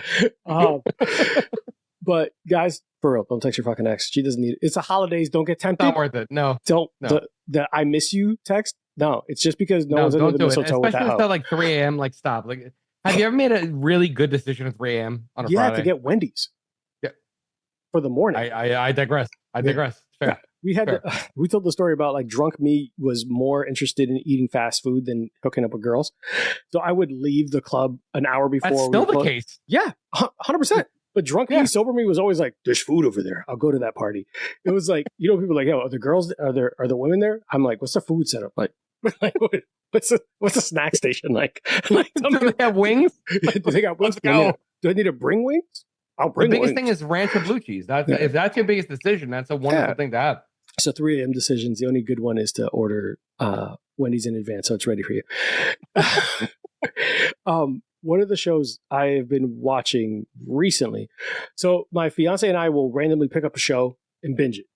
But guys, for real, don't text your fucking ex. She doesn't need it. It's the holidays. Don't get tempted. Not worth it. No. Don't. No. The I miss you text. No, it's just because no one's don't under the do it. mistletoe with that Especially hoe. if it's like 3 a.m. Like, stop. Like, have you ever made a really good decision at 3 a.m. on a You Friday? have to get Wendy's. Yeah. For the morning. I digress. I digress. Fair. Yeah. We had we told the story about like drunk me was more interested in eating fast food than hooking up with girls. So I would leave the club an hour before. That's still the case. Yeah, 100%. But drunk me, sober me was always like, there's food over there. I'll go to that party. It was like, people are like, yo, are the girls, are the women there? I'm like, what's the food setup like? What's the snack station like? Like, do they have wings? Do they got wings? Let's go. Do I need to bring wings? I'll bring the biggest wings. thing is ranch or blue cheese. If that's your biggest decision, that's a wonderful thing to have. So 3 a.m. decisions. The only good one is to order Wendy's in advance, so it's ready for you. One of the shows I have been watching recently. So my fiance and I will randomly pick up a show and binge it.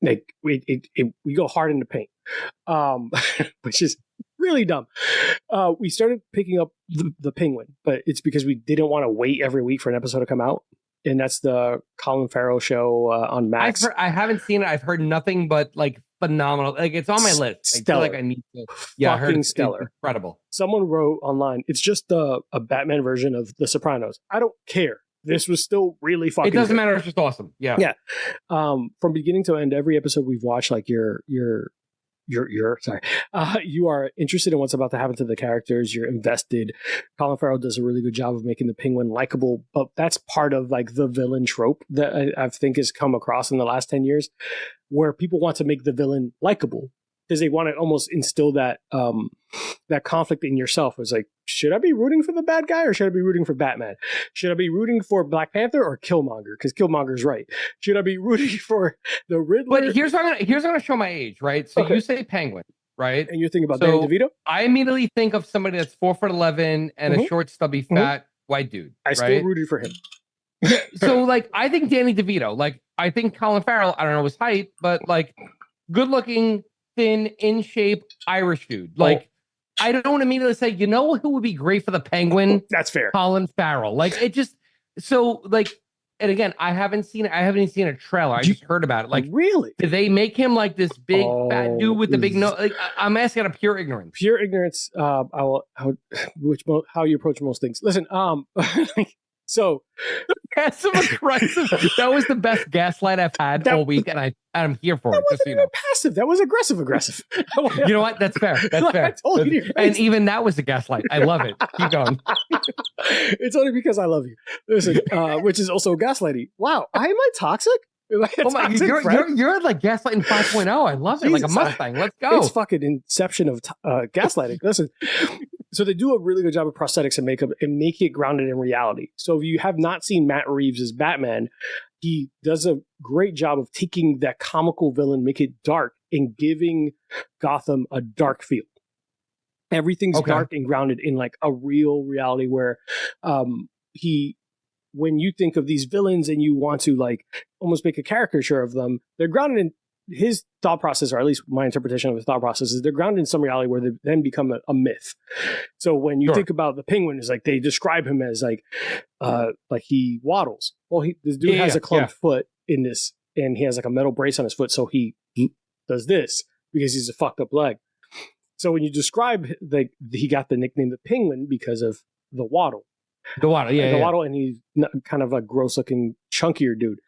Like we go hard in the paint, which is really dumb. We started picking up the Penguin, but it's because we didn't want to wait every week for an episode to come out. And that's the Colin Farrell show on Max. I haven't seen it. I've heard nothing but like phenomenal. Like, it's on my list. Stellar. I feel like I need to. Yeah, I heard it's stellar. Incredible. Someone wrote online, it's just a Batman version of The Sopranos. I don't care. This was still really fucking It doesn't good. matter. It's just awesome. Yeah. Yeah. From beginning to end, every episode we've watched, like you are interested in what's about to happen to the characters. You're invested. Colin Farrell does a really good job of making the Penguin likable, but that's part of like the villain trope that I think has come across in the last 10 years, where people want to make the villain likable because they want to almost instill that that conflict in yourself. It's like, should I be rooting for the bad guy or should I be rooting for Batman? Should I be rooting for Black Panther or Killmonger? Because Killmonger's right. Should I be rooting for the Riddler? But here's what I'm gonna show my age, right? So you say Penguin, right? And you're thinking about Danny DeVito? I immediately think of somebody that's 4'11" and a short, stubby, fat white dude. I still rooted for him. So like, I think Danny DeVito. Like, I think Colin Farrell. I don't know his height, but like, good looking, thin, in shape Irish dude. Like, I don't immediately say, you know who would be great for the Penguin? That's fair. Colin Farrell. Like, it just so like, and again, I haven't seen a trailer. I just heard about it. Like, really? Did they make him like this big fat dude with the big nose? Like, I'm asking out of pure ignorance. Pure ignorance. How you approach most things. Listen, so passive aggressive. That was the best gaslight I've had all week, and I'm here for it. That wasn't even passive. That was aggressive. You know what? That's fair. That's fair. And even that was a gaslight. I love it. Keep going. It's only because I love you. Listen, which is also gaslighting. Wow, am I toxic? Oh my! You're like gaslighting 5.0. I love it. Jesus, like a Mustang. Let's go. It's fucking inception of gaslighting. Listen. So they do a really good job of prosthetics and makeup and make it grounded in reality. So if you have not seen Matt Reeves as Batman, he does a great job of taking that comical villain, make it dark, and giving Gotham a dark feel. Everything's dark and grounded in like a real reality where when you think of these villains and you want to like almost make a caricature of them, they're grounded in his thought process, or at least my interpretation of his thought process, is they're grounded in some reality where they then become a myth. So when you think about the penguin, it's like they describe him as like he waddles. Well, this dude has a clubbed foot in this, and he has like a metal brace on his foot, so he does this because he's a fucked up leg. So when you describe he got the nickname the penguin because of the waddle. The waddle, the waddle, and he's kind of a gross looking, chunkier dude.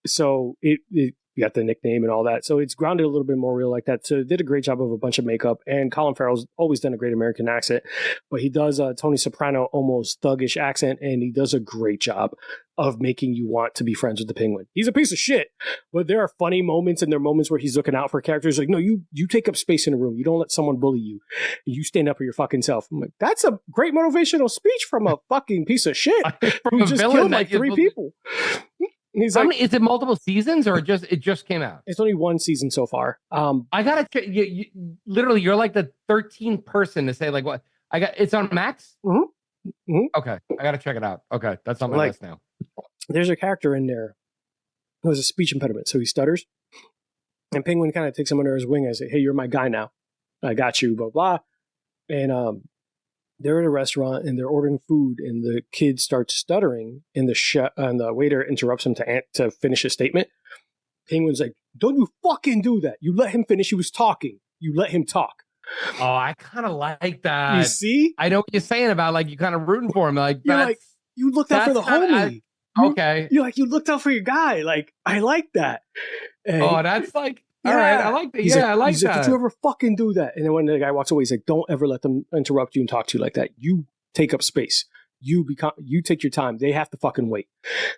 So it got the nickname and all that. So it's grounded a little bit more real like that. So it did a great job of a bunch of makeup. And Colin Farrell's always done a great American accent, but he does a Tony Soprano almost thuggish accent, and he does a great job of making you want to be friends with the penguin. He's a piece of shit, but there are funny moments, and there are moments where he's looking out for characters. Like, no, you take up space in a room. You don't let someone bully you. You stand up for your fucking self. I'm like, that's a great motivational speech from a fucking piece of shit who just killed like 3 people. He's like, is it multiple seasons or it just came out? It's only 1 season so far. I gotta check. Literally, you're like the 13th person to say like what it's on Max. Mm-hmm. Mm-hmm. Okay, I gotta check it out. Okay, that's on my list now. There's a character in there who has a speech impediment, so he stutters, and Penguin kind of takes him under his wing and says, "Hey, you're my guy now. I got you." Blah blah. And they're at a restaurant and they're ordering food, and the kid starts stuttering, and the waiter interrupts him to finish his statement. Penguin's like, "Don't you fucking do that! You let him finish. He was talking. You let him talk." Oh, I kind of like that. You see? I know what you're saying about like you kind of rooting for him. Like you looked out for the homie. Okay. You looked out for your guy. Like, I like that. And that's like. All right, I like that. I like that. Like, did you ever fucking do that? And then when the guy walks away, he's like, "Don't ever let them interrupt you and talk to you like that. You take up space. You take your time. They have to fucking wait."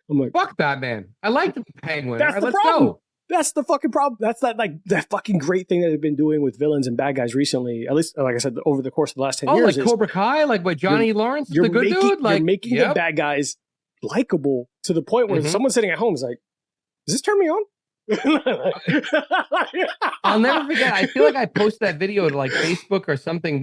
I'm like, fuck Batman. I like the Penguin. That's the problem. That's the fucking problem. That's that fucking great thing that they've been doing with villains and bad guys recently. At least, like I said, over the course of the last 10 years. Like Cobra Kai, like what Johnny Lawrence is the good dude. Like you're making the bad guys likable to the point where someone sitting at home is like, "Does this turn me on?" I'll never forget. I feel like I posted that video to like Facebook or something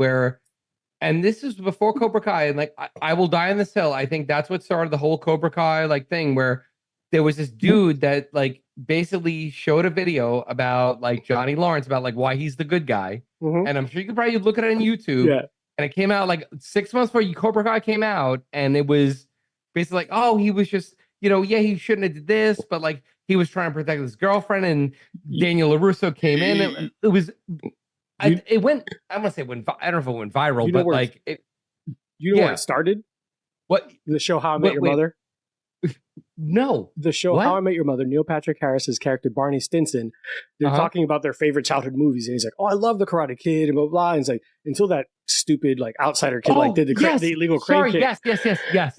and this is before Cobra Kai, and like I Will Die on This Hill. I think that's what started the whole Cobra Kai like thing, where there was this dude that like basically showed a video about like Johnny Lawrence, about like why he's the good guy. Mm-hmm. And I'm sure you could probably look at it on YouTube. Yeah. And it came out like 6 months before Cobra Kai came out, and it was basically like, oh, he was just, he shouldn't have did this, but like he was trying to protect his girlfriend, and Daniel LaRusso came in. It was, it went. I don't want to say it went. I don't know if it went viral, but like it. You know where it started? What? The show How I Met Your Mother. No, the show How I Met Your Mother. Neil Patrick Harris's character Barney Stinson. They're talking about their favorite childhood movies, and he's like, "Oh, I love The Karate Kid," and blah blah. And it's like until that stupid like outsider kid did the illegal crane kick.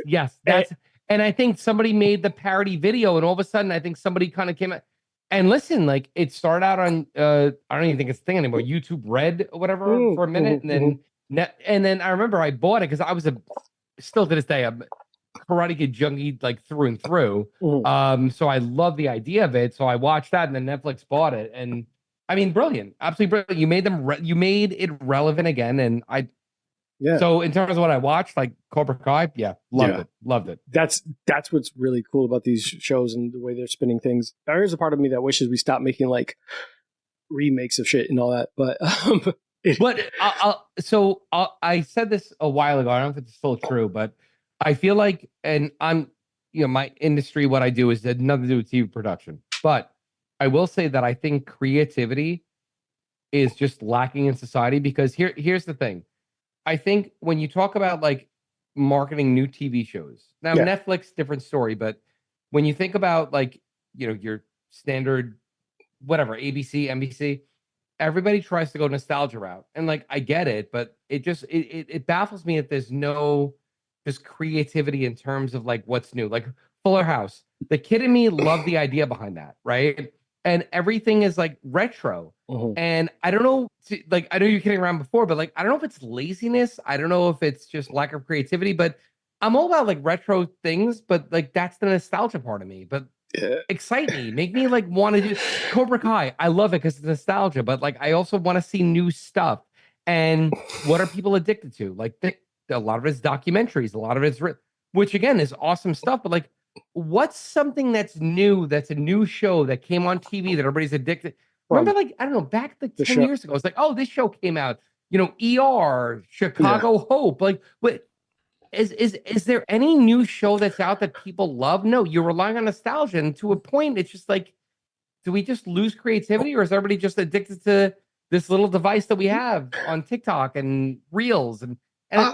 Yes. That's. And I think somebody made the parody video, and all of a sudden, I think somebody kind of came out. And listen, like it started out on, I don't even think it's a thing anymore, YouTube Red or whatever for a minute, and then I remember I bought it because I was still to this day, a Karate Kid junkie like through and through. So I love the idea of it. So I watched that, and then Netflix bought it, and I mean, brilliant, absolutely brilliant. You made it relevant again, and Yeah. So in terms of what I watched, like Cobra Kai, loved it. That's what's really cool about these shows and the way they're spinning things. There is a part of me that wishes we stopped making like remakes of shit and all that, but I said this a while ago. I don't know if it's still true, but I feel like, and I'm, my industry, what I do is had nothing to do with TV production, but I will say that I think creativity is just lacking in society, because here's the thing. I think when you talk about like marketing new TV shows, now Netflix, different story, but when you think about like, your standard, whatever, ABC, NBC, everybody tries to go nostalgia route. And like, I get it, but it baffles me that there's no just creativity in terms of like what's new, like Fuller House. The kid in me loved the idea behind that, right? And everything is like retro. And I don't know, like, I know you're kidding around before, but like, I don't know if it's laziness. I don't know if it's just lack of creativity, but I'm all about like retro things, but like, that's the nostalgia part of me, but excite me, make me like want to do Cobra Kai. I love it because it's nostalgia, but like, I also want to see new stuff. And what are people addicted to? Like a lot of it's documentaries, a lot of it's, which again is awesome stuff, but like, what's something that's new, that's a new show that came on TV that everybody's addicted? Remember, like, I don't know, back like 10 years ago, it's like, oh, this show came out, you know, ER, Chicago Hope. Like, what is there any new show that's out that people love? No, you're relying on nostalgia. And to a point, it's just like, do we just lose creativity, or is everybody just addicted to this little device that we have on TikTok and Reels? And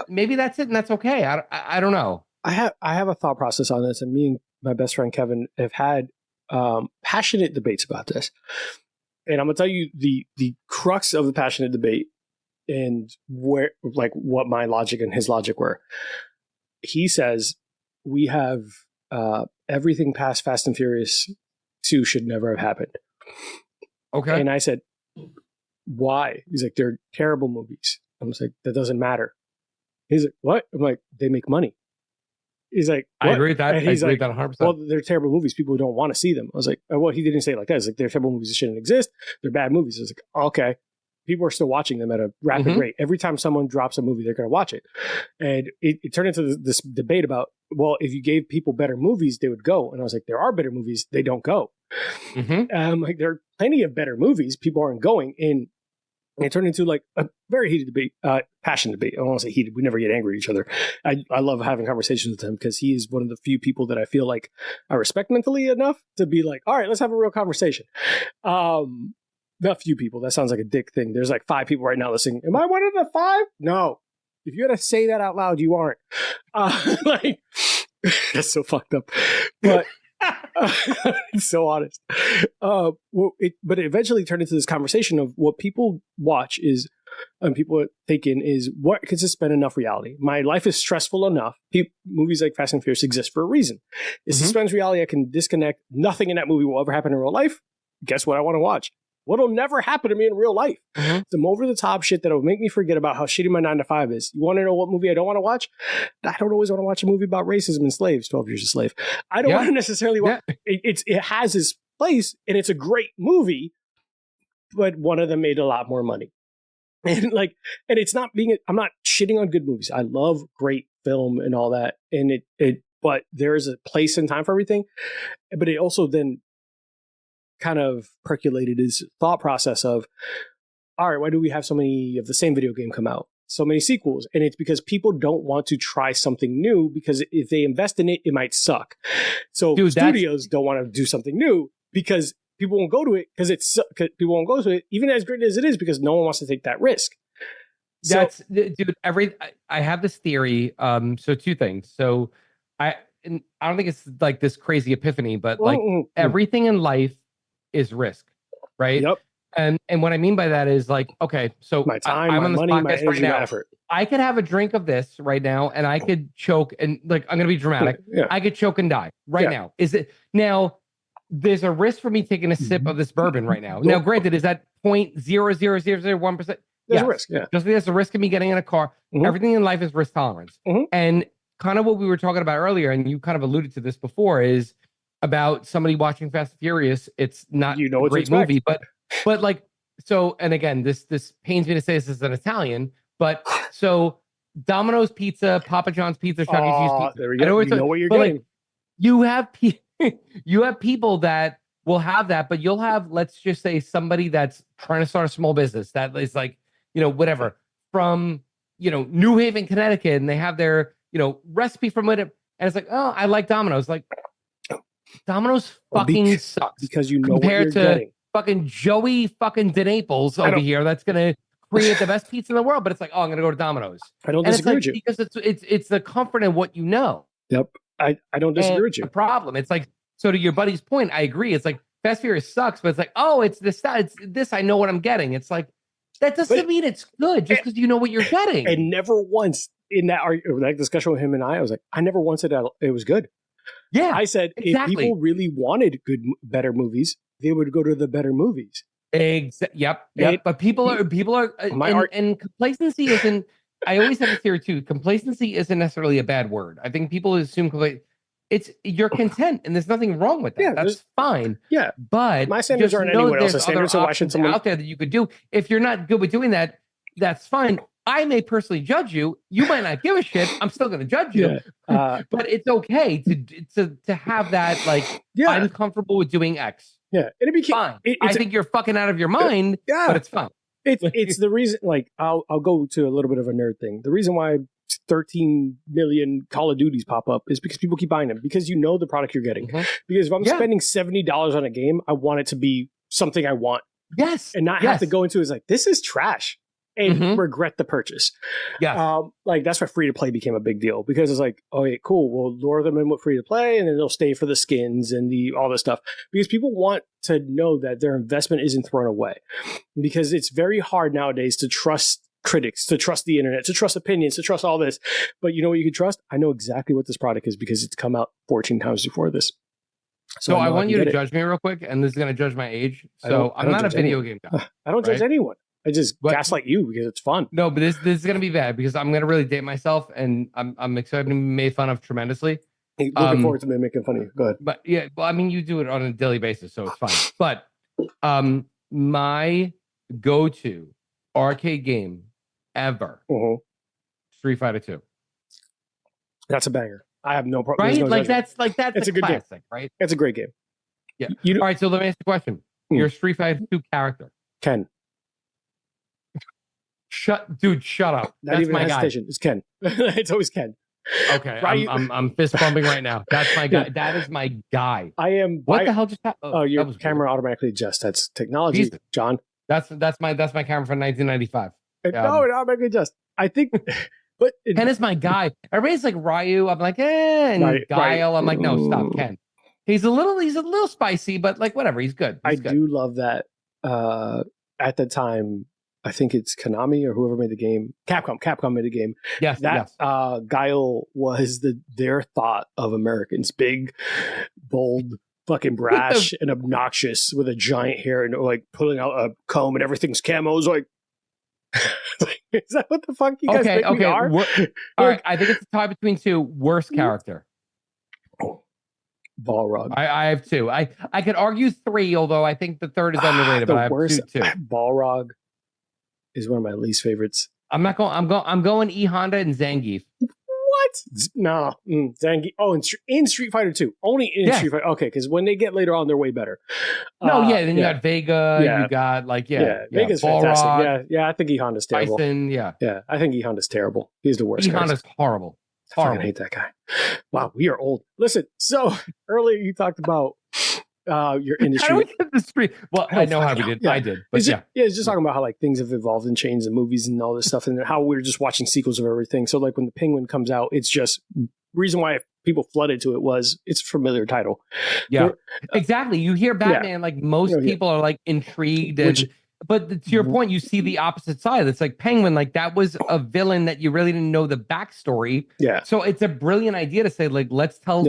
maybe that's it, and that's okay. I don't know. I have a thought process on this, and me and my best friend Kevin have had passionate debates about this. And I'm gonna tell you the crux of the passionate debate and where, like, what my logic and his logic were. He says we have everything past Fast and Furious 2 should never have happened. Okay. And I said, why? He's like, they're terrible movies. I was like, that doesn't matter. He's like, what? I'm like, they make money. He's like, what? I agree with that. He's I agree like, with that 100%. well, they're terrible movies. People don't want to see them. I was like, well, he didn't say it like that. He's like, they're terrible movies that shouldn't exist. They're bad movies. I was like, okay. People are still watching them at a rapid rate. Every time someone drops a movie, they're going to watch it. And it turned into this debate about, well, if you gave people better movies, they would go. And I was like, there are better movies. They don't go. Like, there are plenty of better movies. People aren't going. And it turned into like a very heated debate, passionate debate. I don't want to say heated. We never get angry at each other. I love having conversations with him because he is one of the few people that I feel like I respect mentally enough to be like, all right, let's have a real conversation. Not few people. That sounds like a dick thing. There's like 5 people right now listening. Am I one of the 5? No. If you got to say that out loud, you aren't. Like, that's so fucked up. But it's so honest. But it eventually turned into this conversation of what people watch is, and people take in is, what can suspend enough reality? My life is stressful enough. Movies like Fast and Furious exist for a reason. It suspends reality. I can disconnect. Nothing in that movie will ever happen in real life. Guess what I want to watch? What'll never happen to me in real life. Some over-the-top shit that'll make me forget about how shitty my 9-to-5 is. You want to know what movie I don't want to watch? I don't always want to watch a movie about racism and slaves, 12 Years a Slave. I don't want to necessarily watch. It has its place, and it's a great movie, but one of them made a lot more money. And it's not being, I'm not shitting on good movies. I love great film and all that. And but there is a place and time for everything. But it also then kind of percolated his thought process of, all right, why do we have so many of the same video game come out? So many sequels. And it's because people don't want to try something new, because if they invest in it, it might suck. So studios don't want to do something new because people won't go to it people won't go to it, even as great as it is, because no one wants to take that risk. Dude, I have this theory. So 2 things. So I don't think it's like this crazy epiphany, but like everything in life is risk, right? Yep. And what I mean by that is, like, okay, so my time, I'm my on this money, podcast my energy, right now. my effort. I could have a drink of this right now, and I could choke, and like, I'm gonna be dramatic. I could choke and die right now. Now? There's a risk for me taking a sip of this bourbon right now. Now, granted, is that 0.00001%? There's a risk, yeah. Just like there's a risk of me getting in a car. Everything in life is risk tolerance. And kind of what we were talking about earlier, and you kind of alluded to this before, is about somebody watching Fast and Furious. It's not a great movie, but like, so, and again, this pains me to say this as an Italian, but so Domino's Pizza, Papa John's Pizza, Chuck E. Cheese Pizza. There we go. You know what you're getting. Like, you have people that will have that, but you'll have, let's just say, somebody that's trying to start a small business that is like, whatever, from, New Haven, Connecticut, and they have their, recipe from it. And it's like, oh, I like Domino's. Like, Domino's fucking sucks. Because compared to getting. Fucking Joey fucking DeNaples over here that's going to create the best pizza in the world, but it's like, oh, I'm going to go to Domino's. I don't disagree with you. Because it's the comfort in what you know. Yep. I don't disagree with you. The problem, it's like, so to your buddy's point, I agree. It's like Fast and Furious sucks, but it's like, oh, it's this. I know what I'm getting. It's like, that doesn't mean it's good just because you know what you're getting. And never once in that discussion with him and I was like, I never once said it was good. Yeah, I said if people really wanted better movies, they would go to the better movies. Yep. But people are, and complacency isn't. I always have this theory too. Complacency isn't necessarily a bad word. I think people assume you're content, and there's nothing wrong with that. That's fine. Yeah, but my standards aren't anyone else's standards, so why should someone out there that you could do? If you're not good with doing that, that's fine. I may personally judge you. You might not give a shit. I'm still going to judge you. But it's okay to have that, like, I'm comfortable with doing X. Yeah. And it became fine. I think you're fucking out of your mind, but it's fine. It's the reason, like, I'll go to a little bit of a nerd thing. The reason why 13 million Call of Duties pop up is because people keep buying them, because you know the product you're getting. Because if I'm spending $70 on a game, I want it to be something I want. Yes. And not have to go into it as like, this is trash, and regret the purchase. Yeah. Like, that's why free to play became a big deal, because it's like, oh, yeah, cool. We'll lure them in with free to play, and then they'll stay for the skins and all this stuff, because people want to know that their investment isn't thrown away. Because it's very hard nowadays to trust critics, to trust the internet, to trust opinions, to trust all this. But you know what you can trust? I know exactly what this product is because it's come out 14 times before this. So I want you to judge me real quick, and this is going to judge my age. So I'm not a video game guy. I don't judge anyone. I just gaslight you because it's fun. No, but this is going to be bad, because I'm going to really date myself, and I'm excited to be made fun of tremendously. Looking forward to me making fun of you. Go ahead. But yeah, well, I mean, you do it on a daily basis, so it's fine. But my go-to arcade game ever, Street Fighter 2. That's a banger. I have no problem. Right? No that's it's a good classic, game, right? It's a great game. Yeah. All right, so let me ask you a question. Your Street Fighter 2 character. Ken. Shut up. Not That's even my guy. It's Ken. It's always Ken. Okay, I'm fist bumping right now. That's my guy. That is my guy. I am. What the hell just happened? Oh, your camera automatically adjusts. That's technology, Jesus. John. That's my camera from 1995. No, it automatically adjusts. I think, but Ken is my guy. Everybody's like Ryu. I'm like, and Guile. I'm like, no, stop, Ken. He's a little spicy, but like whatever. He's good. I do love that. At the time, I think it's Konami or whoever made the game. Capcom made the game. Yes. Guile was their thought of Americans. Big, bold, fucking brash, and obnoxious, with a giant hair and like pulling out a comb and everything's camos. Like, is that what the fuck you guys think we are? All right, I think it's a tie between two. Worst character. Balrog. I have two. I could argue three, although I think the third is underrated. But I have two. Balrog is one of my least favorites. I'm going E Honda and Zangief. What? No, Zangief. Oh, in Street Fighter 2, only in Street Fighter. Okay, because when they get later on, they're way better. Then you got Vega. You got Vega's fantastic. Yeah. I think E Honda's terrible. Bison, I think E Honda's terrible. He's the worst. E Honda's horrible. I fucking hate that guy. Wow, we are old. Listen, so earlier you talked about your industry. How do we get the street? Well, I know how we did. I did. But it's just talking about how like things have evolved and changed in movies and all this stuff, and how we're just watching sequels of everything. So like when the Penguin comes out, it's just reason why people flooded to it was it's a familiar title. Yeah, exactly. You hear Batman, like most people are like intrigued but to your point, you see the opposite side. It's like Penguin, like that was a villain that you really didn't know the backstory. Yeah. So it's a brilliant idea to say, like, let's tell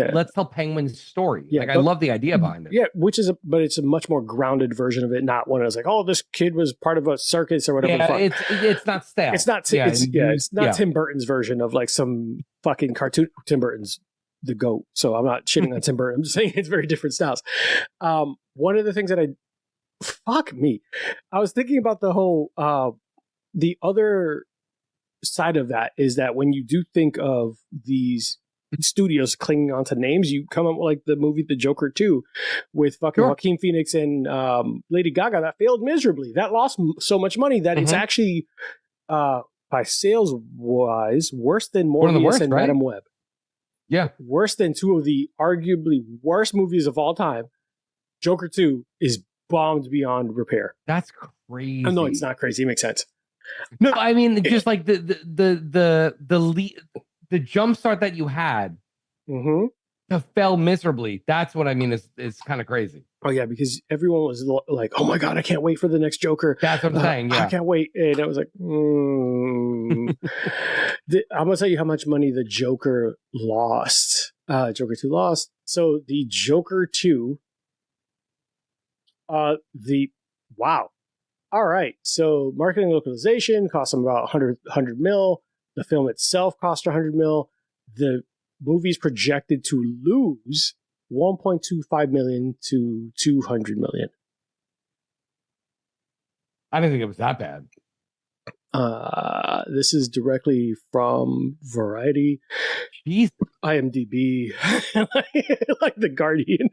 Penguin's story. Yeah, like I love the idea behind it. Yeah, but it's a much more grounded version of it, not one that's like, oh, this kid was part of a circus or whatever. Yeah, it's not stale. It's not. It's not Tim Burton's version of like some fucking cartoon. Tim Burton's the GOAT, so I'm not shitting on Tim Burton. I'm just saying it's very different styles. One of the things that fuck me. I was thinking about the whole, the other side of that is that when you do think of these studios clinging onto names, you come up with like the movie The Joker 2 with fucking Joaquin Phoenix and Lady Gaga that failed miserably. That lost so much money that it's actually, by sales wise, worse than Morbius and Madam Web. Yeah. Worse than two of the arguably worst movies of all time. Joker 2 is bombed beyond repair. That's crazy. No, it's not crazy. It makes sense. No, I mean just like the jump start that you had to fail miserably. That's what I mean is kind of crazy. Oh yeah, because everyone was like, "Oh my god, I can't wait for the next Joker." That's what I'm saying. Yeah, I can't wait, and I was like, I'm gonna tell you how much money the Joker lost. Joker 2 lost. So the Joker 2. Wow. All right. So marketing localization cost them about 100 mil. The film itself cost 100 mil. The movie's projected to lose 1.25 million to 200 million. I didn't think it was that bad. This is directly from Variety, Jeez. IMDb, like The Guardian,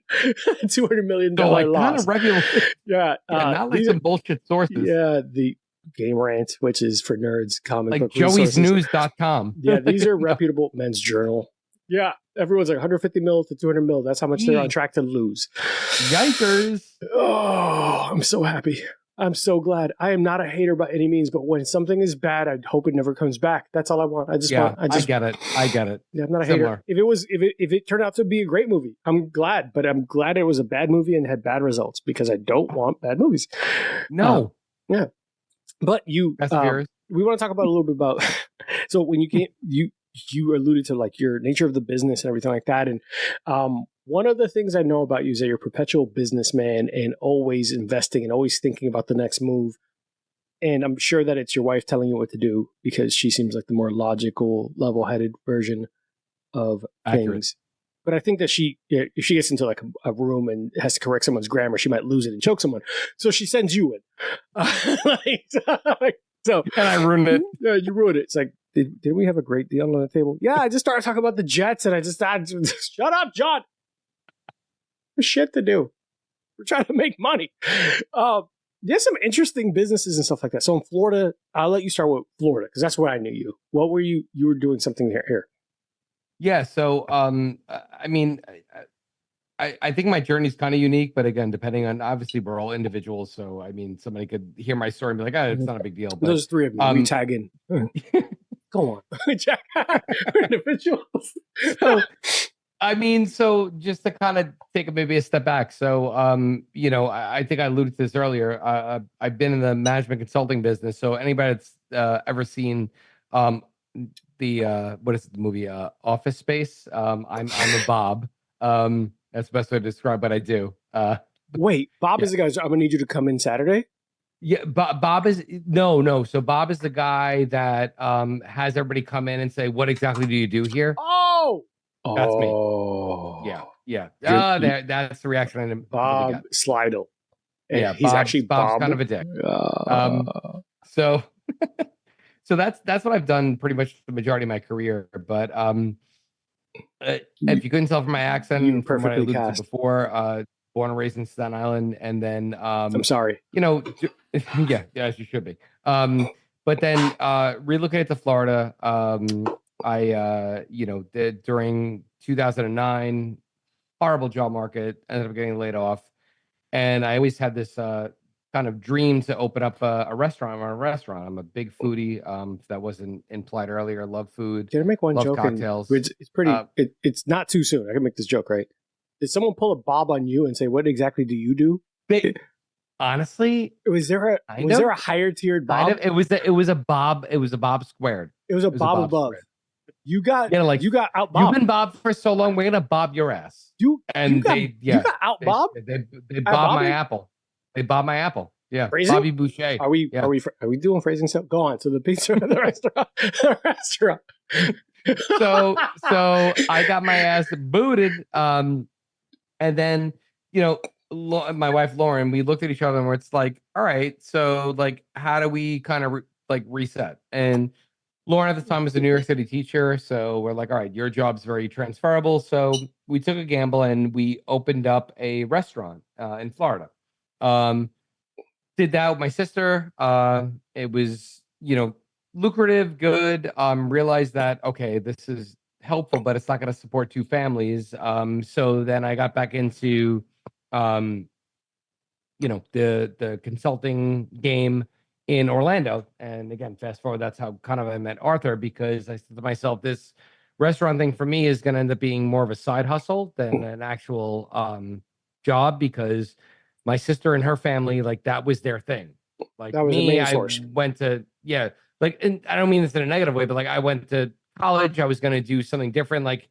$200 million So like kind loss. of regular, Yeah, not like some bullshit sources. Yeah, the Game Rant, which is for nerds, comic like book resources. joeysnews.com. Yeah, these are reputable. Men's Journal. Yeah, everyone's like 150 mil to 200 mil. That's how much they're on track to lose. Yikers. Oh, I'm so happy. I'm so glad. I am not a hater by any means, but when something is bad, I hope it never comes back. That's all I want. I get it. Yeah, I'm not a Similar. hater. If it turned out to be a great movie, I'm glad. But I'm glad it was a bad movie and had bad results because I don't want bad movies. No. Yeah. But we want to talk about a little bit about. So when you alluded to like your nature of the business and everything like that, and one of the things I know about you is that you're a perpetual businessman and always investing and always thinking about the next move. And I'm sure that it's your wife telling you what to do because she seems like the more logical, level-headed version of things. But I think that if she gets into like a room and has to correct someone's grammar, she might lose it and choke someone. So she sends you in. And I ruined it. Yeah, you ruined it. It's like, did we have a great deal on the table? Yeah, I just started talking about the Jets and I just thought, shut up, John. There's shit to do. We're trying to make money. There's some interesting businesses and stuff like that. So in Florida, I'll let you start with Florida because that's where I knew you. What were you? You were doing something here. Yeah. So, I mean, I think my journey is kind of unique, but again, depending on, obviously we're all individuals. So, I mean, somebody could hear my story and be like, oh, it's not a big deal. But, those three of me, we tag in. Go on. Jack, individuals. So, I mean, so just to kind of take maybe a step back. So, I think I alluded to this earlier. I've been in the management consulting business. So anybody that's ever seen what is the movie Office Space? I'm a Bob. That's the best way to describe what I do. Wait, Bob is the guy. I'm gonna need you to come in Saturday. Yeah, Bob is no. So Bob is the guy that has everybody come in and say, "What exactly do you do here?" Oh, that's me. Yeah. That's the reaction I didn't Bob get. Slidell. Yeah, he's actually Bob's kind of a dick. So that's what I've done pretty much the majority of my career. But if you couldn't tell from my accent, from what I alluded to before, born and raised in Staten Island, and then I'm sorry. Yeah, as you should be. But then relocated to Florida. I did during 2009, horrible job market, ended up getting laid off, and I always had this kind of dream to open up a restaurant. I'm a big foodie. If that wasn't implied earlier, love food. Can I make one love joke? Cocktails. It's pretty. It's not too soon. I can make this joke, right? Did someone pull a Bob on you and say, "What exactly do you do?" Honestly, was there a higher tiered Bob? It was a Bob. It was a Bob squared. It was a Bob above. Squared. You got out Bob. You've been Bob for so long. We're gonna Bob your ass. You got out Bob. They bob my apple. They bob my apple. Yeah, Phrasing? Bobby Boucher. Are we doing phrasing stuff? Go on. So the pizza at the restaurant. So I got my ass booted. And then my wife Lauren, we looked at each other and it's like, all right, so like, how do we kind of reset? And Lauren at the time was a New York City teacher, so we're like, all right, your job's very transferable. So we took a gamble and we opened up a restaurant in Florida. Did that with my sister. It was, lucrative, good. Realized that, okay, this is helpful, but it's not going to support two families. So then I got back into, the consulting game in Orlando. And again, fast forward, that's how kind of I met Arthur, because I said to myself, this restaurant thing for me is going to end up being more of a side hustle than an actual job, because my sister and her family, like, that was their thing. Like that was me, the main source. I went to, and I don't mean this in a negative way, but like, I went to college, I was going to do something different. Like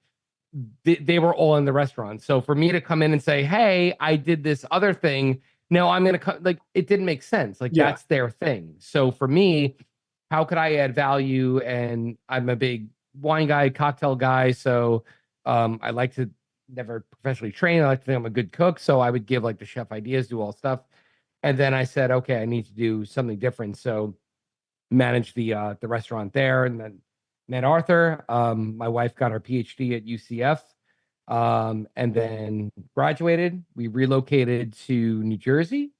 they were all in the restaurant. So for me to come in and say, hey, I did this other thing, now I'm going to it didn't make sense. Like that's their thing. So for me, how could I add value? And I'm a big wine guy, cocktail guy. So I like to never professionally train. I like to think I'm a good cook. So I would give like the chef ideas, do all stuff. And then I said, okay, I need to do something different. So managed the restaurant there, and then met Arthur. My wife got her PhD at UCF, and then graduated. We relocated to New Jersey.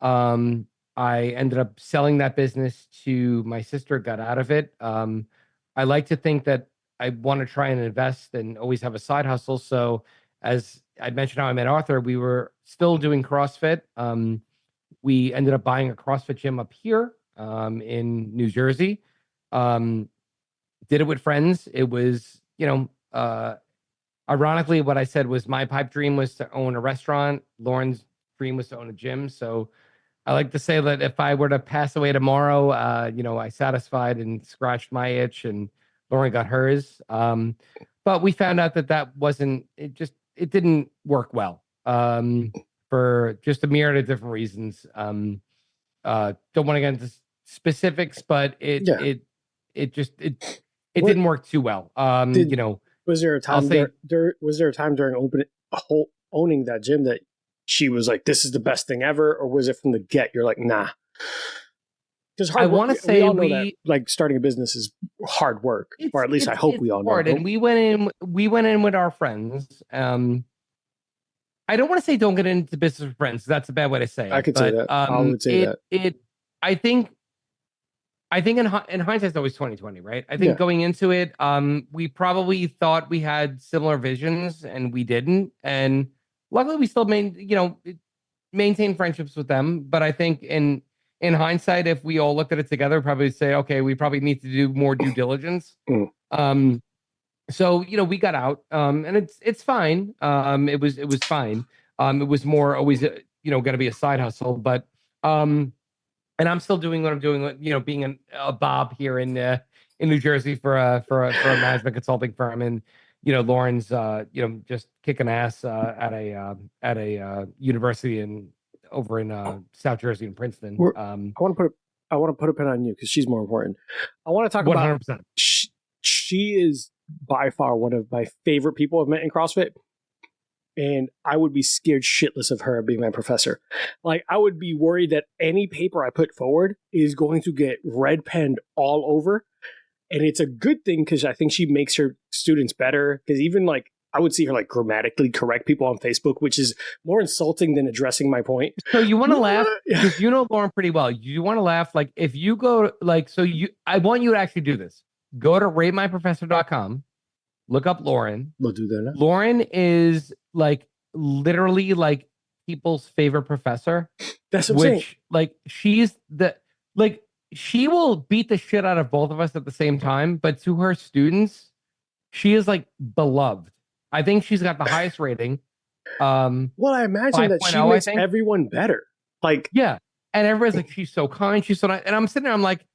Um, I ended up selling that business to my sister, got out of it. I like to think that I want to try and invest and always have a side hustle. So, as I mentioned, how I met Arthur, we were still doing CrossFit. We ended up buying a CrossFit gym up here in New Jersey. Um, did it with friends. It was, ironically, what I said was my pipe dream was to own a restaurant. Lauren's dream was to own a gym. So I like to say that if I were to pass away tomorrow, I satisfied and scratched my itch, and Lauren got hers. But we found out that wasn't. It didn't work well for just a myriad of different reasons. Don't want to get into specifics, but it What didn't work too well. did was there a I'll time say was there a time during owning that gym that she was like, "This is the best thing ever," or was it from the get? You're like, "Nah." Because I hard work. want to We say all know that like starting a business is hard work, or at least I hope we all know. hard, and we went in with our friends. I don't want to say don't get into business with friends. That's a bad way to say I it. could say But that. I would say that. I think in hindsight, it's always 2020, right? I think Yeah. going into it, we probably thought we had similar visions, and we didn't. And luckily, we still maintain friendships with them. But I think in hindsight, if we all looked at it together, probably say, okay, we probably need to do more due diligence. Mm. So we got out, and it's fine. It was fine. It was more always going to be a side hustle, but and I'm still doing what I'm doing. Being a Bob here in New Jersey for a management consulting firm, and Lauren's just kicking ass at a university over in South Jersey in Princeton. I want to put a pin on you because she's more important. I want to talk 100%. about. She is by far one of my favorite people I've met in CrossFit. And I would be scared shitless of her being my professor. Like, I would be worried that any paper I put forward is going to get red penned all over. And it's a good thing because I think she makes her students better. Because even like, I would see her like grammatically correct people on Facebook, which is more insulting than addressing my point. So you want to laugh because you know Lauren pretty well. You want to laugh like if you go like I want you to actually do this. Go to ratemyprofessor.com. Look up Lauren. We'll do that now. Lauren is like literally like people's favorite professor. That's what I'm saying. Like she will beat the shit out of both of us at the same time, but to her students, she is like beloved. I think she's got the highest rating. Well, I imagine that she makes everyone better. Like, yeah, and everybody's like, she's so kind, she's so nice, and I'm sitting there, I'm like,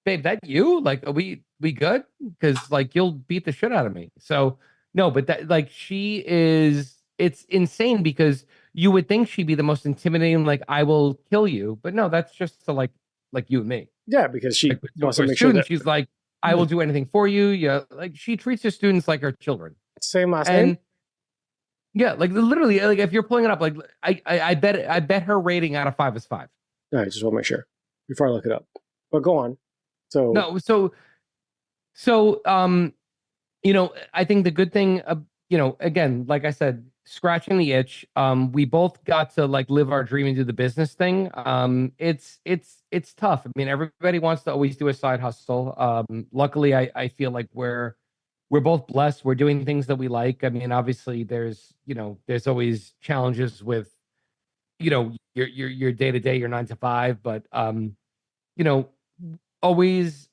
babe, that you? Like, are we good? Because like you'll beat the shit out of me. So no, but that like she is. It's insane because you would think she'd be the most intimidating. Like, I will kill you, but no, that's just to like you and me. Yeah, because she like, wants to make sure that she's like, I will do anything for you. Yeah, like she treats her students like her children. Same last name. Yeah, like literally, like if you're pulling it up, like I bet her rating out of 5 is 5. All right, just want to make sure before I look it up. But go on. So no, I think the good thing, again, like I said, scratching the itch. We both got to like live our dream and do the business thing. It's tough. I mean, everybody wants to always do a side hustle. Luckily, I feel like we're both blessed. We're doing things that we like. I mean, obviously, there's always challenges with, your day to day, your 9 to 5, but I'm always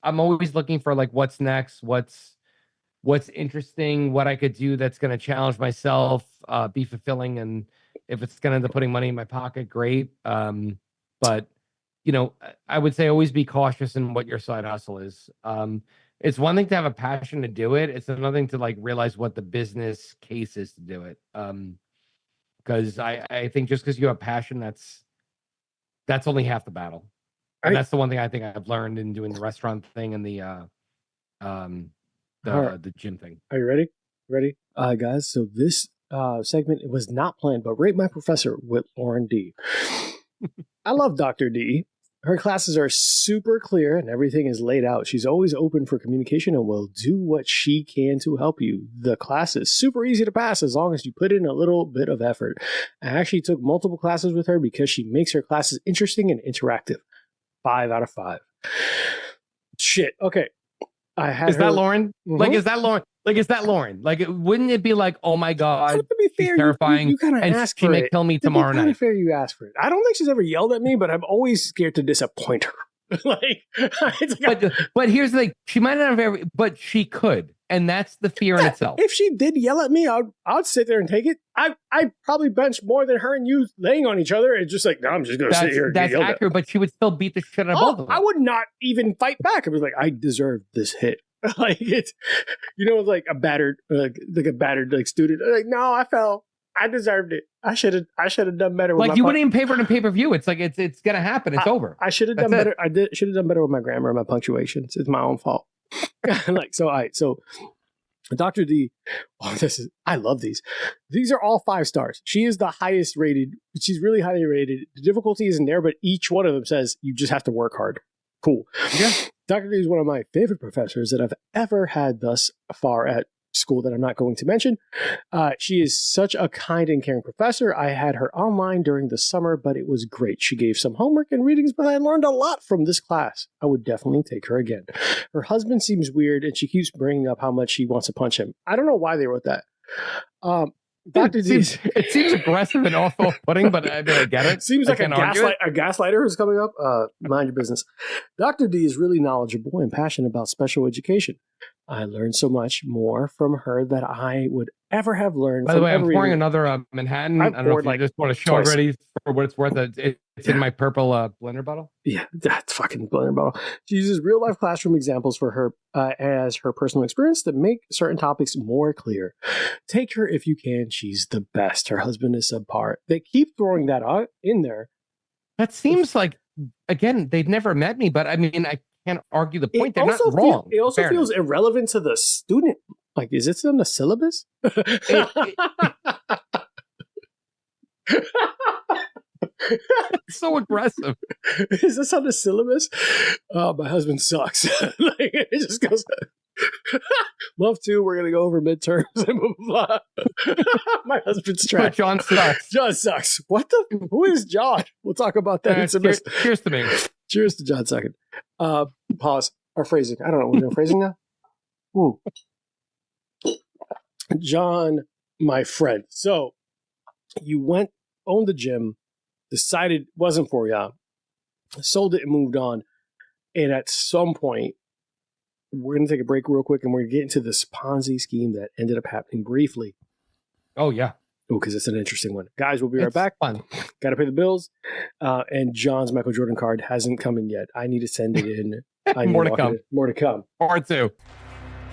looking for like what's next, what's interesting, what I could do that's going to challenge myself, be fulfilling, and if it's going to end up putting money in my pocket, great. But I would say always be cautious in what your side hustle is. It's one thing to have a passion to do it. It's another thing to like realize what the business case is to do it. Because I think just because you have passion, that's only half the battle. And that's the one thing I think I've learned in doing the restaurant thing and the gym thing. Are you ready? Ready? Guys, so this segment, it was not planned, but Rate My Professor with Lauren D. I love Dr. D. Her classes are super clear and everything is laid out. She's always open for communication and will do what she can to help you. The class is super easy to pass as long as you put in a little bit of effort. I actually took multiple classes with her because she makes her classes interesting and interactive. 5 out of 5. Shit. Okay. I had Is her... that Lauren? Mm-hmm. Like, is that Lauren? Like, is that Lauren? Like, wouldn't it be like, oh my God, to be fair, she's terrifying, you kind of and ask she for may it. kill me tomorrow To be night? fair, you ask for it. I don't think she's ever yelled at me, but I'm always scared to disappoint her. Like, but here's the thing: she might not have ever, but she could, and that's the fear in itself. If she did yell at me, I'd sit there and take it. I probably bench more than her and you laying on each other. It's just like, no, I'm just going to sit here and that's get yelled accurate, but she would still beat the shit out of both of them. I would not even fight back. I was like, I deserve this hit. Like, it's, you know, like a battered, like a battered like student. Like, no, I fell. I deserved it. I should have done better. With like, you wouldn't even pay for it in pay-per-view. It's like it's gonna happen. It's over. I should have done better. Should have done better with my grammar and my punctuations. It's my own fault. Like, so Dr. D, I love these. These are all 5 stars. She is the highest rated. She's really highly rated. The difficulty isn't there, but each one of them says you just have to work hard. Cool. Yeah. Dr. D is one of my favorite professors that I've ever had thus far at school that I'm not going to mention. She is such a kind and caring professor. I had her online during the summer, but it was great. She gave some homework and readings, but I learned a lot from this class. I would definitely take her again. Her husband seems weird, and she keeps bringing up how much she wants to punch him. I don't know why they wrote that. Dr. D. It seems aggressive and off-putting, but I get it. Seems like a gaslighter who's coming up. Mind your business. Dr. D is really knowledgeable and passionate about special education. I learned so much more from her that I would ever have learned. By the way, I'm pouring another Manhattan. I don't know if you just want to show everybody for what it's worth. It's in my purple blender bottle. Yeah, that's fucking blender bottle. She uses real life classroom examples for her as her personal experience to make certain topics more clear. Take her if you can. She's the best. Her husband is subpar. They keep throwing that out in there. That seems like, again, they've never met me, but I mean, I can't argue the point. They're not wrong. It also feels irrelevant to the student. Like, is it on the syllabus? It's so aggressive. Is this on the syllabus? Oh, my husband sucks. Like, it just goes, month 2, we're going to go over midterms and blah, blah, blah. My husband's trash. But John sucks. John sucks. What the? Who is John? We'll talk about that in some Cheers to me. Cheers to John second. Pause. Or phrasing. I don't know. We're doing phrasing now? Ooh. John, my friend. So you owned the gym, decided wasn't for you, sold it and moved on. And at some point, we're going to take a break real quick and we're going to get into this Ponzi scheme that ended up happening briefly. Oh, yeah. Oh, because it's an interesting one. Guys, we'll be right back. Fun. Got to pay the bills. And John's Michael Jordan card hasn't come in yet. I need to send it in. More to come. More to come. Part 2.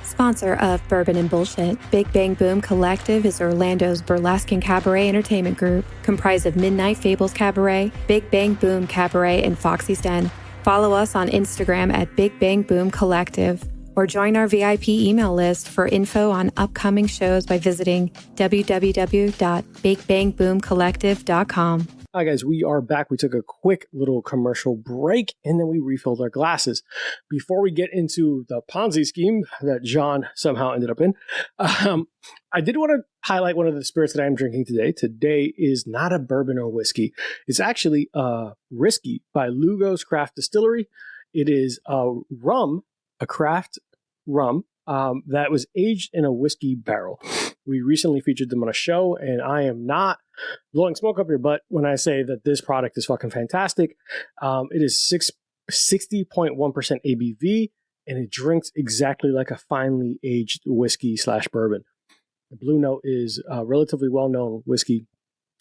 Sponsor of Bourbon and Bullshit, Big Bang Boom Collective is Orlando's burlesque and cabaret entertainment group, comprised of Midnight Fables Cabaret, Big Bang Boom Cabaret, and Foxy's Den. Follow us on Instagram at Big Bang Boom Collective, or join our VIP email list for info on upcoming shows by visiting www.bigbangboomcollective.com. Hi, guys. We are back. We took a quick little commercial break, and then we refilled our glasses. Before we get into the Ponzi scheme that John somehow ended up in, I did want to highlight one of the spirits that I am drinking today. Today is not a bourbon or whiskey. It's actually Risky by Lugo's Craft Distillery. It is a craft rum that was aged in a whiskey barrel. We recently featured them on a show, and I am not blowing smoke up your butt when I say that this product is fucking fantastic. It is 60.1% ABV, and it drinks exactly like a finely aged whiskey / bourbon. The Blue Note is a relatively well-known whiskey.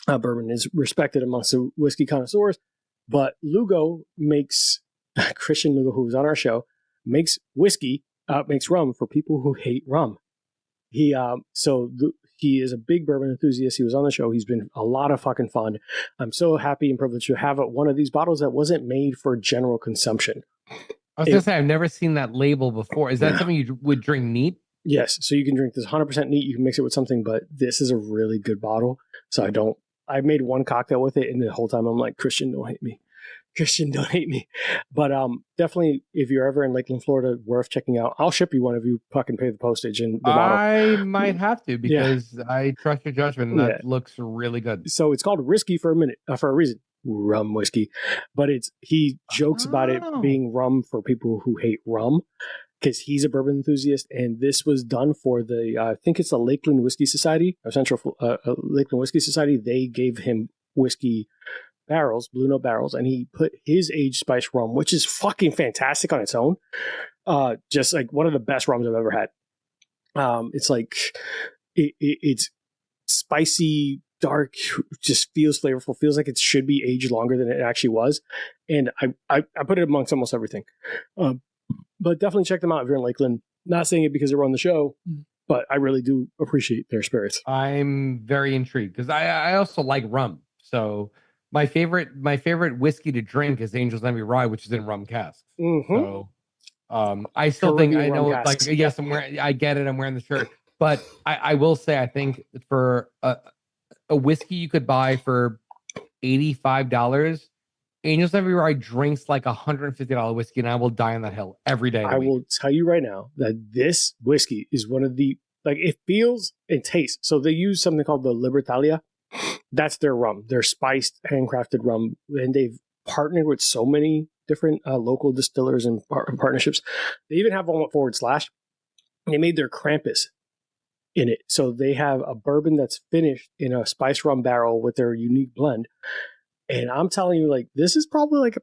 Bourbon is respected amongst the whiskey connoisseurs, but Lugo makes, Christian Lugo, who was on our show, makes rum for people who hate rum. He is a big bourbon enthusiast. He was on the show. He's been a lot of fucking fun. I'm so happy and privileged to have one of these bottles that wasn't made for general consumption. I was going to say, I've never seen that label before. Is that something you would drink neat? Yes. So you can drink this 100% neat. You can mix it with something, but this is a really good bottle. So I made one cocktail with it, and the whole time I'm like, Christian, don't hate me. Christian, don't hate me. But definitely, if you're ever in Lakeland, Florida, worth checking out. I'll ship you one if you fucking pay the postage and the bottle. I might have to because I trust your judgment, and that looks really good. So it's called whiskey for a reason. Rum whiskey, but he jokes about it being rum for people who hate rum, because he's a bourbon enthusiast, and this was done for the I think it's the Lakeland Whiskey Society, or Central Lakeland Whiskey Society. They gave him whiskey barrels, Blue Note barrels, and he put his aged spice rum, which is fucking fantastic on its own. Just like one of the best rums I've ever had. It's like it's spicy, dark, just feels flavorful, feels like it should be aged longer than it actually was. And I put it amongst almost everything. But definitely check them out if you're in Lakeland. Not saying it because they're on the show, but I really do appreciate their spirits. I'm very intrigued because I also like rum. So my favorite whiskey to drink is Angel's Envy Rye, which is in rum casks. Mm-hmm. So I still think I know, casks. like, yes, I get it. I'm wearing the shirt, but I will say, I think for a whiskey you could buy for $85, Angel's Envy Rye drinks like $150 whiskey, and I will die on that hill every day. I will tell you right now that this whiskey is one of the, like, it feels and tastes. So they use something called the Libertalia. That's their rum, their spiced, handcrafted rum, and they've partnered with so many different local distillers and partnerships. They even have one with / They made their Krampus in it, so they have a bourbon that's finished in a spice rum barrel with their unique blend. And I'm telling you, like, this is probably like a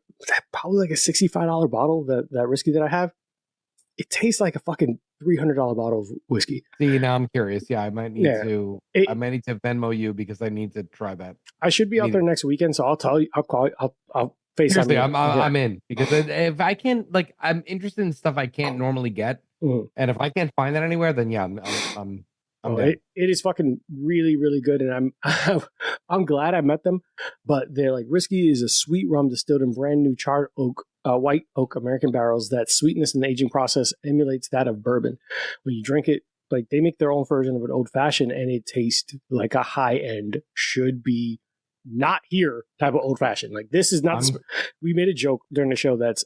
$65 bottle. That whiskey that I have, it tastes like a fucking $300 bottle of whiskey. See, now I'm curious. Yeah, I might need to Venmo you because I need to try that. I should be out there next weekend, so I'll tell you. I'll call you. I'll FaceTime. Seriously, I'm in, because if I can't, like, I'm interested in stuff I can't normally get, and if I can't find that anywhere, then yeah, I'm it is fucking really, really good, and I'm glad I met them. But they're like, whiskey is a sweet rum distilled in brand new charred oak, white oak American barrels. That sweetness in the aging process emulates that of bourbon. When you drink it, like, they make their own version of an old fashioned, and it tastes like a high end, should be not here type of old fashioned. Like, this is not. We made a joke during the show that's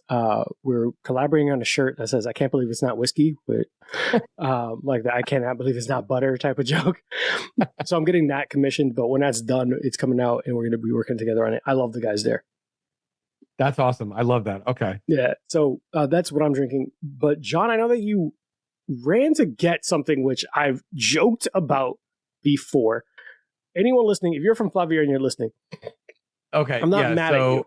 we're collaborating on a shirt that says, "I can't believe it's not whiskey," but like that, I cannot believe it's not butter type of joke. So I'm getting that commissioned, but when that's done, it's coming out, and we're going to be working together on it. I love the guys there. That's awesome. I love that. Okay. Yeah. So that's what I'm drinking. But John, I know that you ran to get something which I've joked about before. Anyone listening, if you're from Flavier and you're listening, okay, I'm not mad at you.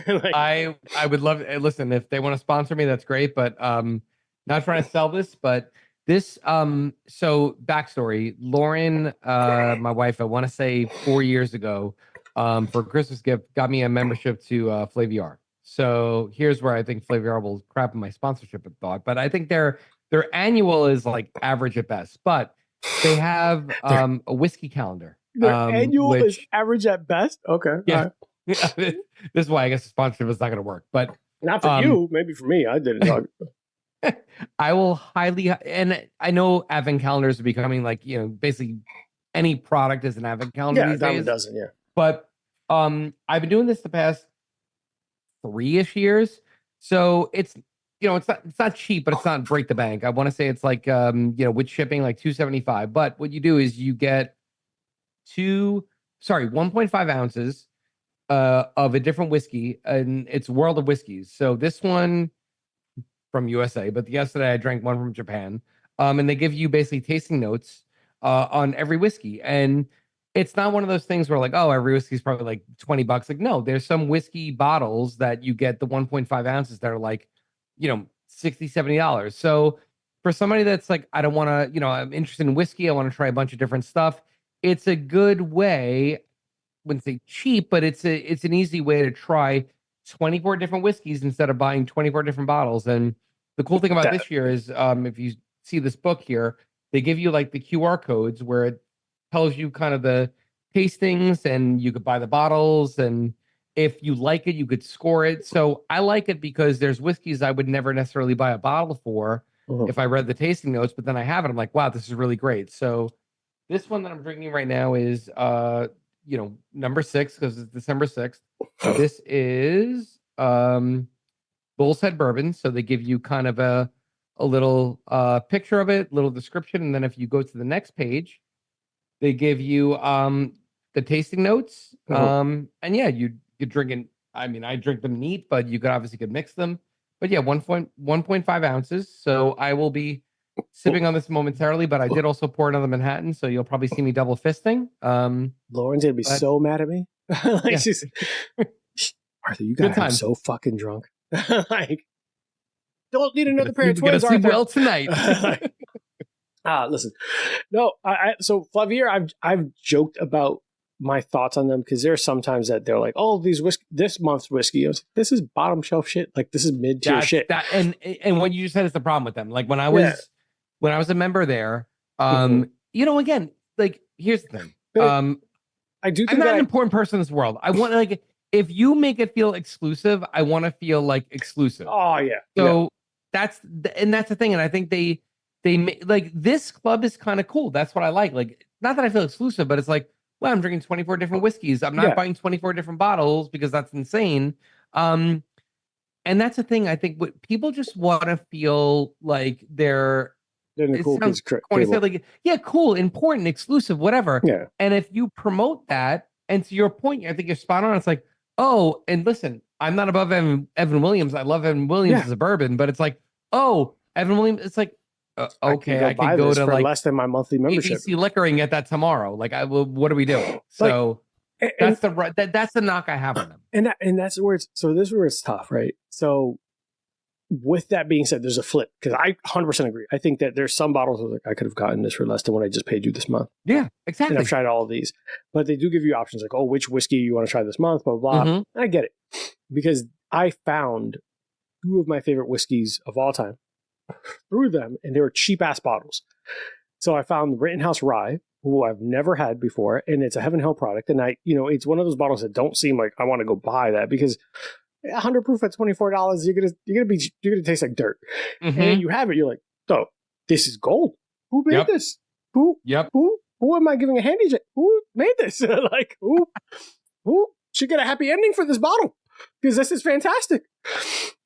Like, I would love. Listen, if they want to sponsor me, that's great. But not trying to sell this, but this. So backstory: Lauren, my wife, I want to say 4 years ago, for a Christmas gift, got me a membership to Flaviar. So here's where I think Flaviar will crap in my sponsorship thought, but I think their annual is like average at best, but they have a whiskey calendar. The annual is average at best. Okay. Yeah. This is why I guess the sponsorship is not going to work, but not for you. Maybe for me. I didn't. I will highly, and I know advent calendars are becoming, like, basically any product is an advent calendar. Yeah, dime a dozen. Yeah. But I've been doing this the past 3-ish years, so it's not cheap, but it's not break the bank. I want to say it's like with shipping, like $275. But what you do is you get 1.5 ounces of a different whiskey, and it's World of Whiskeys. So this one from USA, but yesterday I drank one from Japan. And they give you basically tasting notes on every whiskey. And it's not one of those things where, like, oh, every whiskey is probably like $20. Like, no, there's some whiskey bottles that you get the 1.5 ounces that are like, $60, $70. So for somebody that's like, I don't want to, I'm interested in whiskey, I want to try a bunch of different stuff, it's a good way. I wouldn't say cheap, but it's an easy way to try 24 different whiskeys instead of buying 24 different bottles. And the cool thing about this year is, if you see this book here, they give you like the QR codes where it tells you kind of the tastings, and you could buy the bottles, and if you like it, you could score it. So I like it because there's whiskeys I would never necessarily buy a bottle for if I read the tasting notes, but then I have it, I'm like, wow, this is really great. So this one that I'm drinking right now is number 6, because it's December 6th. This is Bull's Head Bourbon. So they give you kind of a little picture of it, little description, and then if you go to the next page, they give you the tasting notes. And yeah, you drink it. I mean, I drink them neat, but you could mix them. But yeah, 1.5 ounces. So I will be sipping on this momentarily, but I did also pour another Manhattan, so you'll probably see me double fisting. Lauren's gonna be so mad at me. Like, she's, Arthur, you got him so fucking drunk. Like, don't need another pair of twins. Sleep well tonight. Listen, no, so Flavier, I've joked about my thoughts on them because there are sometimes that they're like, oh, this month's whiskey. I was like, this is bottom shelf shit. Like, this is mid tier shit. And what you just said is the problem with them. Like when I was a member there, again, like here's the thing. I do. I'm not an important person in this world. I want like if you make it feel exclusive, I want to feel like exclusive. Oh yeah. So that's the thing, and I think they like this club is kind of cool. That's what I like. Like not that I feel exclusive, but it's like, well, I'm drinking 24 different whiskeys. I'm not buying 24 different bottles because that's insane. And that's the thing. I think what people just want to feel like they're in the cool kids like, yeah, cool, important, exclusive, whatever. Yeah. And if you promote that, and to your point, I think you're spot on. It's like, oh, and listen, I'm not above Evan Williams. I love Evan Williams as a bourbon, but it's like, oh, Evan Williams. It's like, okay, I could go to for like less than my monthly membership. ABC Liquor and get that tomorrow. Like, what are we doing? So that's the knock I have on them. And that's where this is where it's tough, right? So with that being said, there's a flip because I 100% agree. I think that there's some bottles like I could have gotten this for less than what I just paid you this month. Yeah, exactly. And I've tried all of these, but they do give you options like, oh, which whiskey you want to try this month, blah, blah, blah. And I get it because I found two of my favorite whiskeys of all time through them, and they were cheap ass bottles. So I found the Rittenhouse Rye, who I've never had before, and it's a Heaven Hill product. And it's one of those bottles that don't seem like I want to go buy that because 100 proof at $24, you're gonna taste like dirt. And you have it, you're like, oh, this is gold. Who made this? Who am I giving a handy? Who made this? Like who should get a happy ending for this bottle? Because this is fantastic.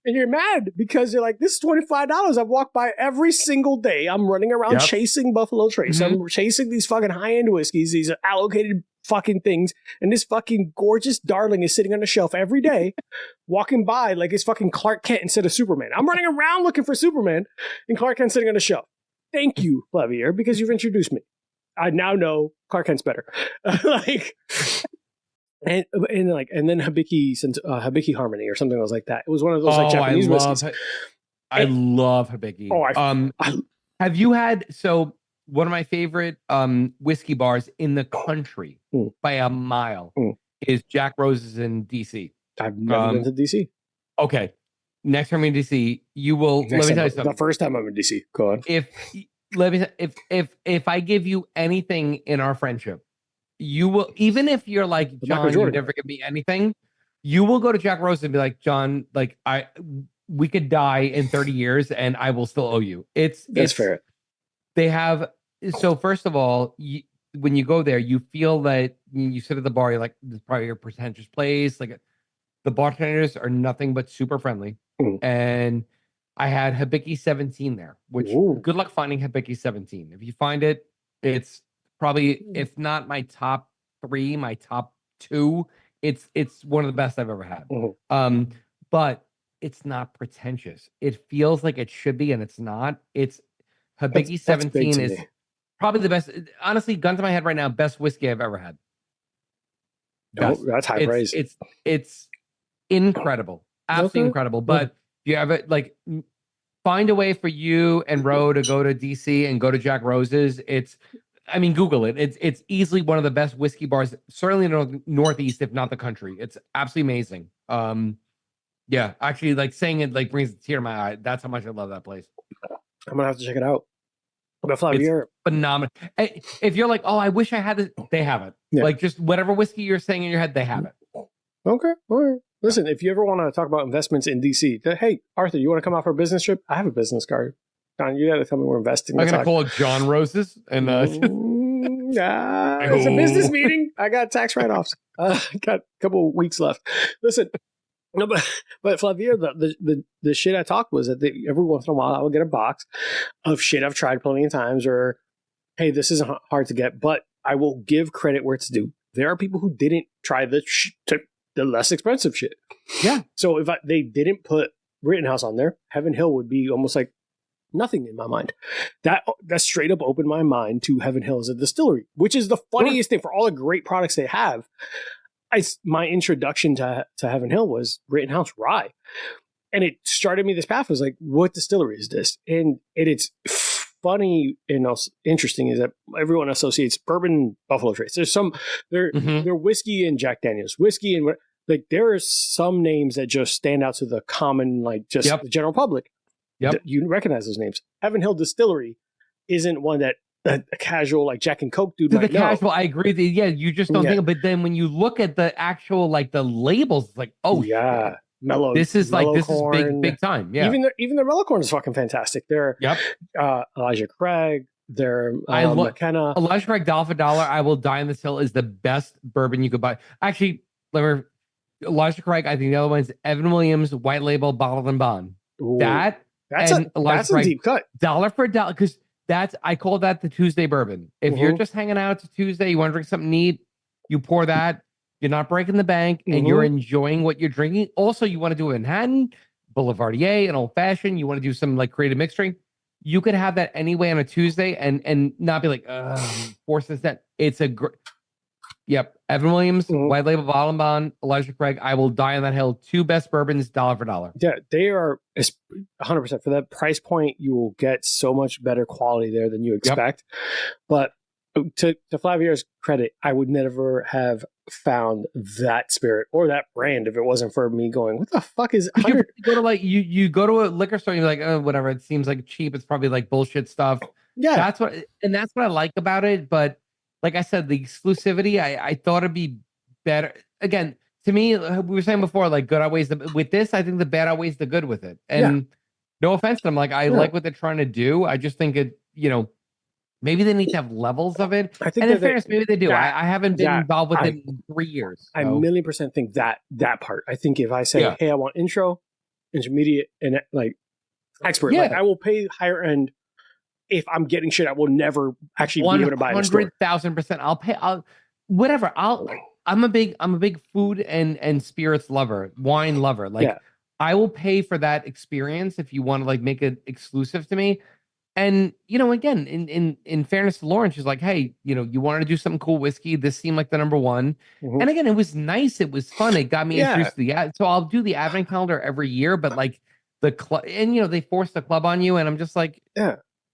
And you're mad because you're like, this is $25 I've walked by every single day. I'm running around chasing Buffalo Trace. I'm chasing these fucking high-end whiskeys, these allocated fucking things. And this fucking gorgeous darling is sitting on the shelf every day, walking by like it's fucking Clark Kent instead of Superman. I'm running around looking for Superman and Clark Kent sitting on the shelf. Thank you, Flavier, because you've introduced me. I now know Clark Kent's better. And then Hibiki Harmony or something else like that. It was one of those like Japanese whiskeys. I love Hibiki. Have you had one of my favorite whiskey bars in the country by a mile is Jack Rose's in DC. I've never been to DC. Okay. Next time I'm in DC, you will let me tell you something. The first time I'm in DC. Go on. If I give you anything in our friendship, you will, even if you're like, John, you never give me anything, you will go to Jack Rose and be like, John, like we could die in 30 years and I will still owe you. That's fair. They have, so first of all, when you go there, you feel that you sit at the bar, you're like, this is probably a pretentious place. Like the bartenders are nothing but super friendly. And I had Hibiki 17 there, which good luck finding Hibiki 17. If you find it, it's probably, if not my top 3, my top 2, it's one of the best I've ever had. But it's not pretentious. It feels like it should be, and it's not. It's Hibiki 17 is probably the best. Honestly, gun to my head right now, best whiskey I've ever had. That's high praise. It's incredible, absolutely incredible. But if you have it, like, find a way for you and Ro to go to DC and go to Jack Rose's. Google it. It's easily one of the best whiskey bars, certainly in the Northeast, if not the country. It's absolutely amazing. Yeah, actually, like saying it like brings a tear to my eye. That's how much I love that place. I'm gonna have to check it out. It's phenomenal. If you're like, oh, I wish I had it, they have it. Yeah. Like just whatever whiskey you're saying in your head, they have it. Okay, all right. Listen, if you ever want to talk about investments in DC, hey, Arthur, you want to come out for a business trip? I have a business card. John, you got to tell me we're investing. I'm going to call it John Rose's. And it's a business meeting. I got tax write-offs. Got a couple of weeks left. Listen, No, but Flavier, the shit I talked was that every once in a while I would get a box of shit I've tried plenty of times, or hey, this isn't hard to get, but I will give credit where it's due. There are people who didn't try the less expensive shit. Yeah. So if they didn't put Rittenhouse on there, Heaven Hill would be almost like nothing in my mind. That straight up opened my mind to Heaven Hill as a distillery, which is the funniest thing for all the great products they have. My introduction to Heaven Hill was Rittenhouse Rye. And it started me this path. Was like, what distillery is this? And it's funny and also interesting is that everyone associates bourbon and Buffalo Trace. There's some, they're whiskey and Jack Daniels. Whiskey and like there are some names that just stand out to the common, like just the general public. Yep. You recognize those names. Heaven Hill Distillery isn't one that a casual like Jack and Coke dude might know. Casual, I agree. Yeah, you just don't think of it. But then when you look at the actual like the labels, it's like, oh yeah, shit. Mellow. This is corn. big time. Yeah. Even the mellow corn is fucking fantastic. They're Elijah Craig. They're McKenna. Elijah Craig dollar for dollar. I will die on this hill is the best bourbon you could buy. Actually, Elijah Craig. I think the other one is Evan Williams White Label Bottled and Bond. Ooh, that's a deep cut. Dollar for dollar because. I call that the Tuesday bourbon. If you're just hanging out, it's a Tuesday, you want to drink something neat, you pour that, you're not breaking the bank, and you're enjoying what you're drinking. Also, you want to do a Manhattan, Boulevardier, an old fashioned, you want to do some like creative mixed drink. You could have that anyway on a Tuesday and not be like, force this that. It's a great. Yep. Evan Williams, White Label Bottle and Bond, Elijah Craig. I will die on that hill. 2 best bourbons, dollar for dollar. Yeah, they are 100% for that price point. You will get so much better quality there than you expect. But to Flavier's credit, I would never have found that spirit or that brand if it wasn't for me going, what the fuck is 100? You go to like you go to a liquor store and you're like, oh, whatever. It seems like cheap. It's probably like bullshit stuff. Yeah, that's what I like about it. But like I said, the exclusivity, I thought it'd be better. Again, to me, we were saying before, like good outweighs the with this. I think the bad outweighs the good with it. And no offense to them, like I like what they're trying to do. I just think it, maybe they need to have levels of it. I think, and in fairness, maybe they do. I haven't been involved with it in 3 years. So. I 1,000,000% think that part. I think if I say, hey, I want intro, intermediate, and like expert, like I will pay higher end. If I'm getting shit, I will never actually be able to buy it in a store. 100,000%. I'll pay. Whatever. I'm a big food and spirits lover, wine lover. Like I will pay for that experience if you want to like make it exclusive to me. And again, in fairness to Lauren, she's like, hey, you wanted to do something cool whiskey. This seemed like the number one. And again, it was nice. It was fun. It got me introduced to the ad. So I'll do the advent calendar every year, but like the club, and they force the club on you, and I'm just like,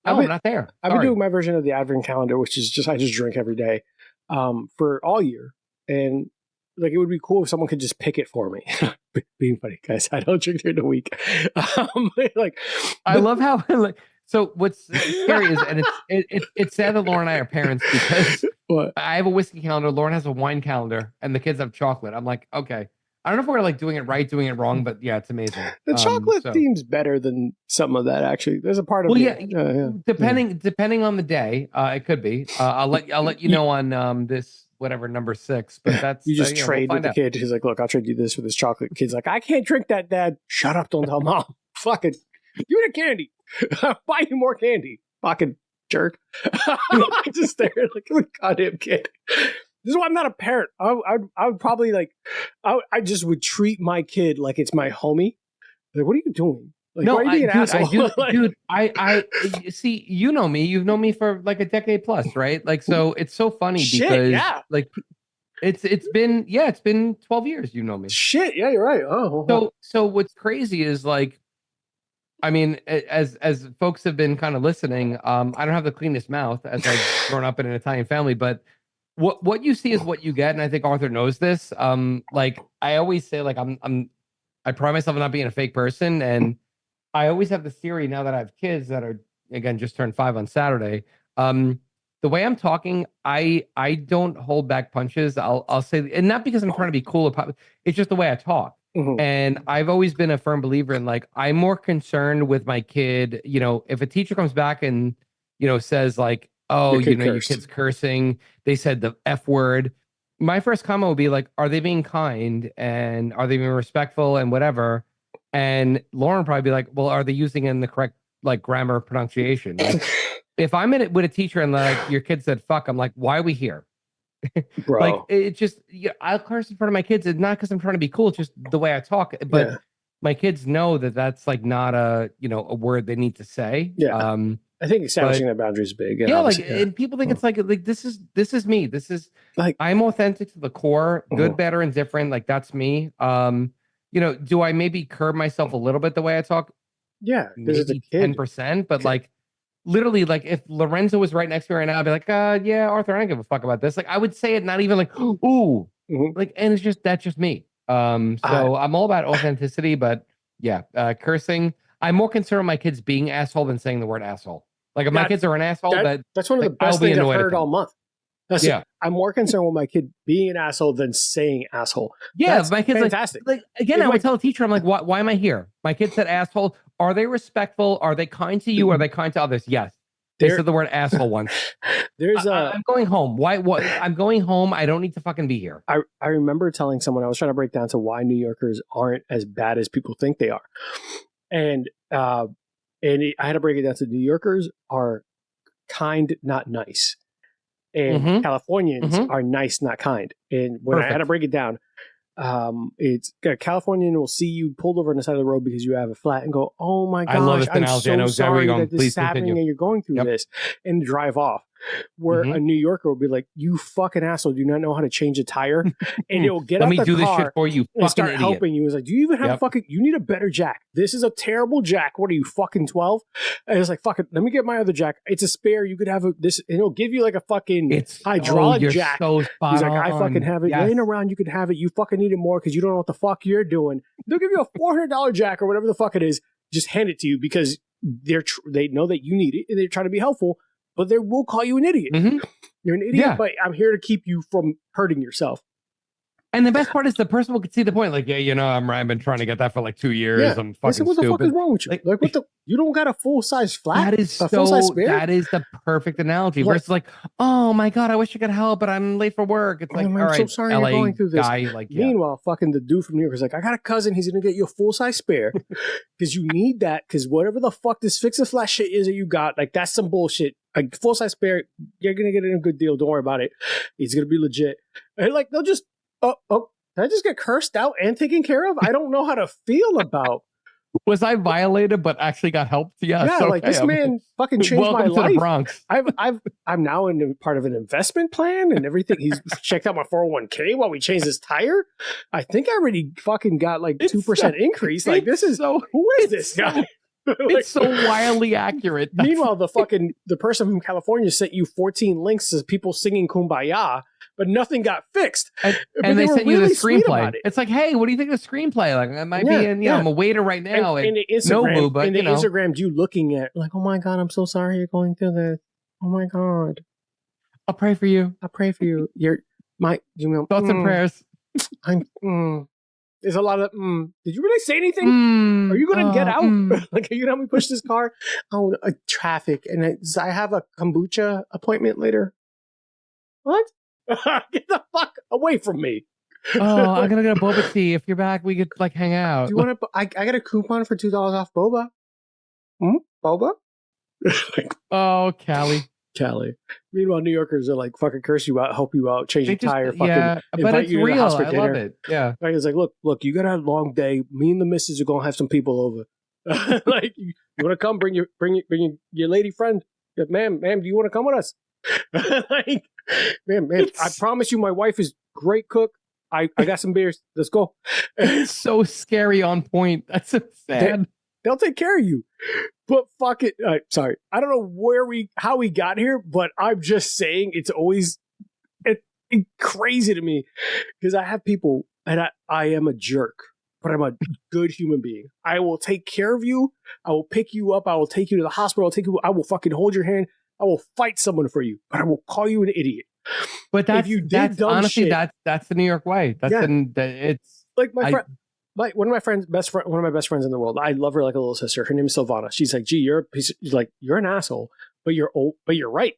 I'm not there. I've been doing my version of the advent calendar, which is I just drink every day for all year. And like, it would be cool if someone could just pick it for me. Being funny, guys, I don't drink during the week. I love how so what's scary is, and it's sad that Lauren and I are parents because I have a whiskey calendar. Lauren has a wine calendar, and the kids have chocolate. I'm like, okay. I don't know if we're like doing it right, doing it wrong, but yeah, it's amazing. The chocolate theme's better than some of that. Actually, there's a part of depending on the day, it could be. I'll let you know on this whatever number 6. But that's you just trade with the kid. He's like, look, I'll trade you this for this chocolate. Kid's like, I can't drink that, Dad. Shut up! Don't tell Mom. Fucking, give me the candy. I'll buy you more candy. Fucking jerk. I just stare like a goddamn kid. This is why I'm not a parent. I would probably like, I just would treat my kid like it's my homie. Like, what are you doing? Like, no, why are you being an asshole? Dude, I see, you know me. You've known me for like a decade plus, right? Like, so it's so funny because like it's been 12 years. You know me. Shit, yeah, you're right. So what's crazy is like, I mean, as folks have been kind of listening, I don't have the cleanest mouth as I've grown up in an Italian family, but. What you see is what you get, and I think Arthur knows this. Like I always say, like I pride myself on not being a fake person, and I always have this theory now that I have kids that are again just turned 5 on Saturday. The way I'm talking, I don't hold back punches. I'll say, and not because I'm trying to be cool or pop, it's just the way I talk. And I've always been a firm believer in like I'm more concerned with my kid. If a teacher comes back and says like. Oh, your kid's cursing. They said the F word. my first comment would be like, are they being kind and are they being respectful and whatever? And Lauren would probably be like, well, are they using it in the correct like grammar pronunciation? Like, if I'm in it with a teacher and like your kid said fuck, I'm like, why are we here? Bro. Like it just, I'll curse in front of my kids. It's not because I'm trying to be cool. It's just the way I talk. But my kids know that that's like not a a word they need to say. Yeah. I think establishing that boundary is big. Yeah, like and people think it's like this is me. This is like I'm authentic to the core, good, bad, or indifferent. Like that's me. Do I maybe curb myself a little bit the way I talk? Yeah, because it's a kid. 10%, but like literally, like if Lorenzo was right next to me right now, I'd be like, yeah, Arthur, I don't give a fuck about this. Like I would say it, not even like, ooh, like, and it's just that's just me. So I'm all about authenticity, but yeah, cursing. I'm more concerned with my kids being asshole than saying the word asshole. Like if my kids are an asshole, that's one of the best things I've heard all month. I'm more concerned with my kid being an asshole than saying asshole. Yeah, that's my kid's fantastic. Like again, I would tell a teacher, I'm like, why am I here? My kid said asshole. Are they respectful? Are they kind to you? Are they kind to others? Yes. They said the word asshole once. I'm going home. Why? What? I'm going home. I don't need to fucking be here. I remember telling someone, I was trying to break down to why New Yorkers aren't as bad as people think they are. And I had to break it down to New Yorkers are kind, not nice. And Californians are nice, not kind. And when I had to break it down, it's a Californian will see you pulled over on the side of the road because you have a flat and go, oh my gosh, I love this I'm analogy. so sorry that this Please is happening continue. and you're going through this, and drive off. Where a New Yorker will be like, you fucking asshole, do you not know how to change a tire? And it will get out the car. Let me do this shit for you, and start helping you. It's like, do you even have a fucking, you need a better jack. This is a terrible jack. What are you, fucking 12? And it's like, fuck it, let me get my other jack. It's a spare. You could have this, and it'll give you like a fucking hydraulic jack. So He's like, I fucking have it laying around. You could have it. You fucking need it more because you don't know what the fuck you're doing. They'll give you a $400 jack or whatever the fuck it is. Just hand it to you because they know that you need it and they're trying to be helpful. But they will call you an idiot. You're an idiot, but I'm here to keep you from hurting yourself. And the best part is the person will see the point. Like, I've been trying to get that for like 2 years. Yeah. I'm fucking what the stupid. fuck is wrong with you? Like what the? You don't got a full size flat? That is that is the perfect analogy. Versus like, oh my god, I wish I could help, but I'm late for work. It's like, all right, so sorry LA you're going through this. Guy, like, meanwhile, fucking the dude from New York is like, I got a cousin. He's gonna get you a full size spare because you need that. Because whatever the fuck this fix a flat shit is that you got, like that's some bullshit. Like full size spare, you're gonna get it in a good deal. Don't worry about it. It's gonna be legit. And like they'll just did I just get cursed out and taken care of? I don't know how to feel about. Was I violated but actually got helped? Yeah, okay. Like this man fucking changed my life. To the Bronx. I'm now in part of an investment plan and everything. He's checked out my 401k while we changed his tire. I think I already fucking got like 2% increase. Like this is who is this guy? It's so wildly accurate. Meanwhile, the person from California sent you 14 links to people singing Kumbaya, but nothing got fixed. And they sent you the screenplay. It's like, hey, what do you think of the screenplay? Like, I might be in, I'm a waiter right now. And Instagram, but Instagrammed you looking at like, oh my god, I'm so sorry you're going through this. Oh my god, I'll pray for you. I'll pray for you. Thoughts and prayers. There's a lot of, did you really say anything? Are you going to get out? Like, are you going to help me push this car? Oh, traffic. And I have a kombucha appointment later. What? Get the fuck away from me. I'm going to get a boba tea. If you're back, we could like hang out. Do you want to, I got a coupon for $2 off boba. Boba? Oh, Cali. Meanwhile, New Yorkers are like fucking curse you out, help you out, change your tire, fucking but it's you real. I love it. Yeah. Like, it's like, look, you got a long day. Me and the missus are gonna have some people over. Like, you want to come? Bring your lady friend. Ma'am, do you want to come with us? Like, man, I promise you, my wife is great cook. I got some beers. Let's go. It's so scary on point. That's so sad. They'll take care of you. But fuck it. Sorry. I don't know how we got here, but I'm just saying it's always crazy to me because I have people and I am a jerk, but I'm a good human being. I will take care of you. I will pick you up. I will take you to the hospital. I will fucking hold your hand. I will fight someone for you, but I will call you an idiot. But that's honestly, that's the New York way. It's like my friend. Like one of my best friends in the world. I love her like a little sister. Her name is Silvana. She's like, gee, you're an asshole, but you're right.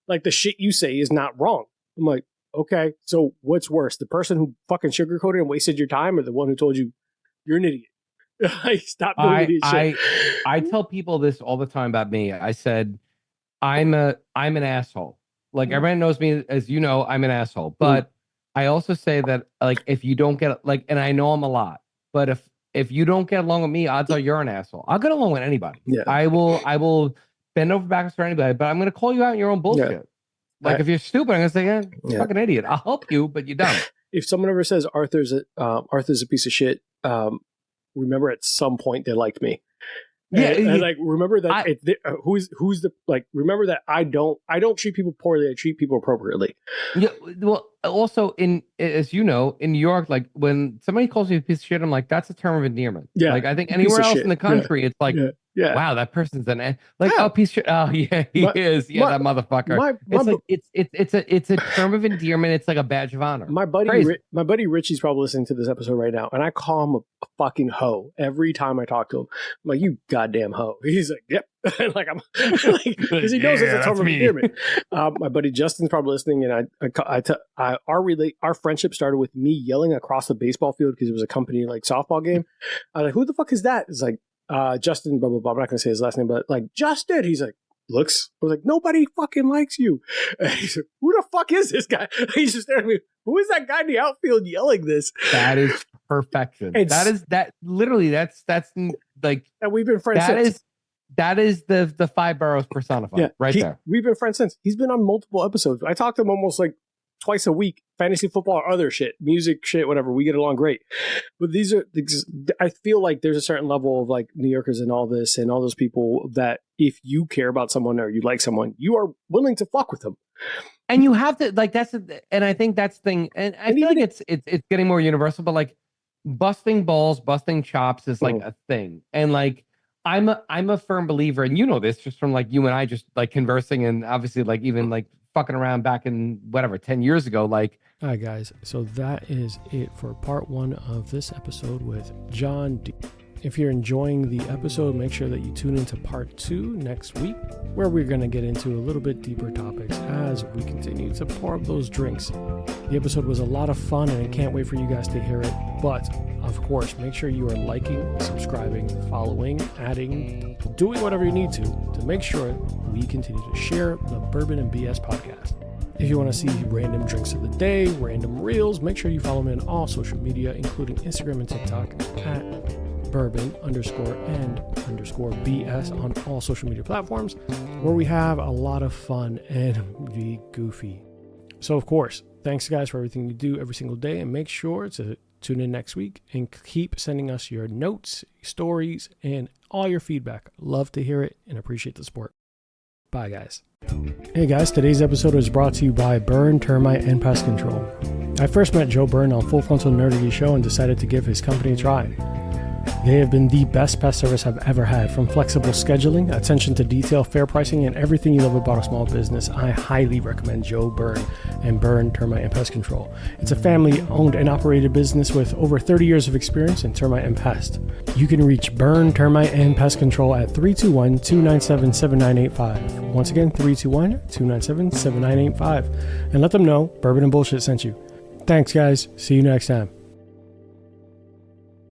Like the shit you say is not wrong. I'm like, okay, so what's worse, the person who fucking sugarcoated and wasted your time, or the one who told you you're an idiot? Like, stop doing idiot shit. I tell people this all the time about me. I said, I'm an asshole. Like everybody knows me, as you know, I'm an asshole. But I also say that, like, if you don't get like, and I know I'm a lot, but if you don't get along with me, odds are you're an asshole. I'll get along with anybody. Yeah. I will bend over backwards for anybody, but I'm gonna call you out on your own bullshit. Yeah. Like if you're stupid, I'm gonna say, you're fucking idiot. I'll help you, but you're dumb. If someone ever says Arthur's a piece of shit, remember at some point they liked me. And like remember that remember that I don't treat people poorly, I treat people appropriately. Yeah, well, also as you know, in New York, like when somebody calls me a piece of shit, I'm like, that's a term of endearment. Yeah. Like I think anywhere else in the country, it's like, wow, that person's oh, piece of shit. Oh yeah, he is. Yeah, that motherfucker. It's a term of endearment. It's like a badge of honor. My buddy Richie's probably listening to this episode right now, and I call him a fucking hoe every time I talk to him. I'm like, you goddamn hoe. He's like, yep. Like I'm like, because he knows it's a term of endearment. My buddy Justin's probably listening, and our friendship started with me yelling across the baseball field because it was a company like softball game. I was like, who the fuck is that? It's like Justin, blah blah blah. I'm not gonna say his last name, but like Justin. He's like, looks. I was like, nobody fucking likes you. And he's like, who the fuck is this guy? He's just staring at me. Who is that guy in the outfield yelling this? That is perfection. Literally that's like, and we've been friends since. That is the five boroughs personified there. We've been friends since. He's been on multiple episodes. I talk to him almost like twice a week, fantasy football or other shit, music shit, whatever. We get along great. But I feel like there's a certain level of like New Yorkers and all this and all those people that if you care about someone or you like someone, you are willing to fuck with them. And you have to like, and I think that's the thing. And I feel like it's getting more universal, but like busting balls, busting chops is like a thing. And like, I'm a firm believer, and you know this just from like you and I just like conversing, and obviously like even like fucking around back in whatever 10 years ago. Like, all right, guys. So that is it for part 1 of this episode with John D. If you're enjoying the episode, make sure that you tune into part 2 next week, where we're going to get into a little bit deeper topics as we continue to pour up those drinks. The episode was a lot of fun, and I can't wait for you guys to hear it. But, of course, make sure you are liking, subscribing, following, adding, doing whatever you need to make sure we continue to share the Bourbon and BS podcast. If you want to see random drinks of the day, random reels, make sure you follow me on all social media, including Instagram and TikTok at Bourbon_and_BS on all social media platforms, where we have a lot of fun and be goofy. So, of course, thanks guys for everything you do every single day, and make sure to tune in next week and keep sending us your notes, stories, and all your feedback. Love to hear it and appreciate the support. Bye, guys. Hey guys, today's episode is brought to you by Burn, Termite, and Pest Control. I first met Joe Byrne on Full Frontal Nerdy Show and decided to give his company a try. They have been the best pest service I've ever had. From flexible scheduling, attention to detail, fair pricing, and everything you love about a small business, I highly recommend Joe Byrne and Burn, Termite, and Pest Control. It's a family-owned and operated business with over 30 years of experience in termite and pest. You can reach Burn, Termite, and Pest Control at 321-297-7985. Once again, 321-297-7985. And let them know Bourbon and Bullshit sent you. Thanks, guys. See you next time.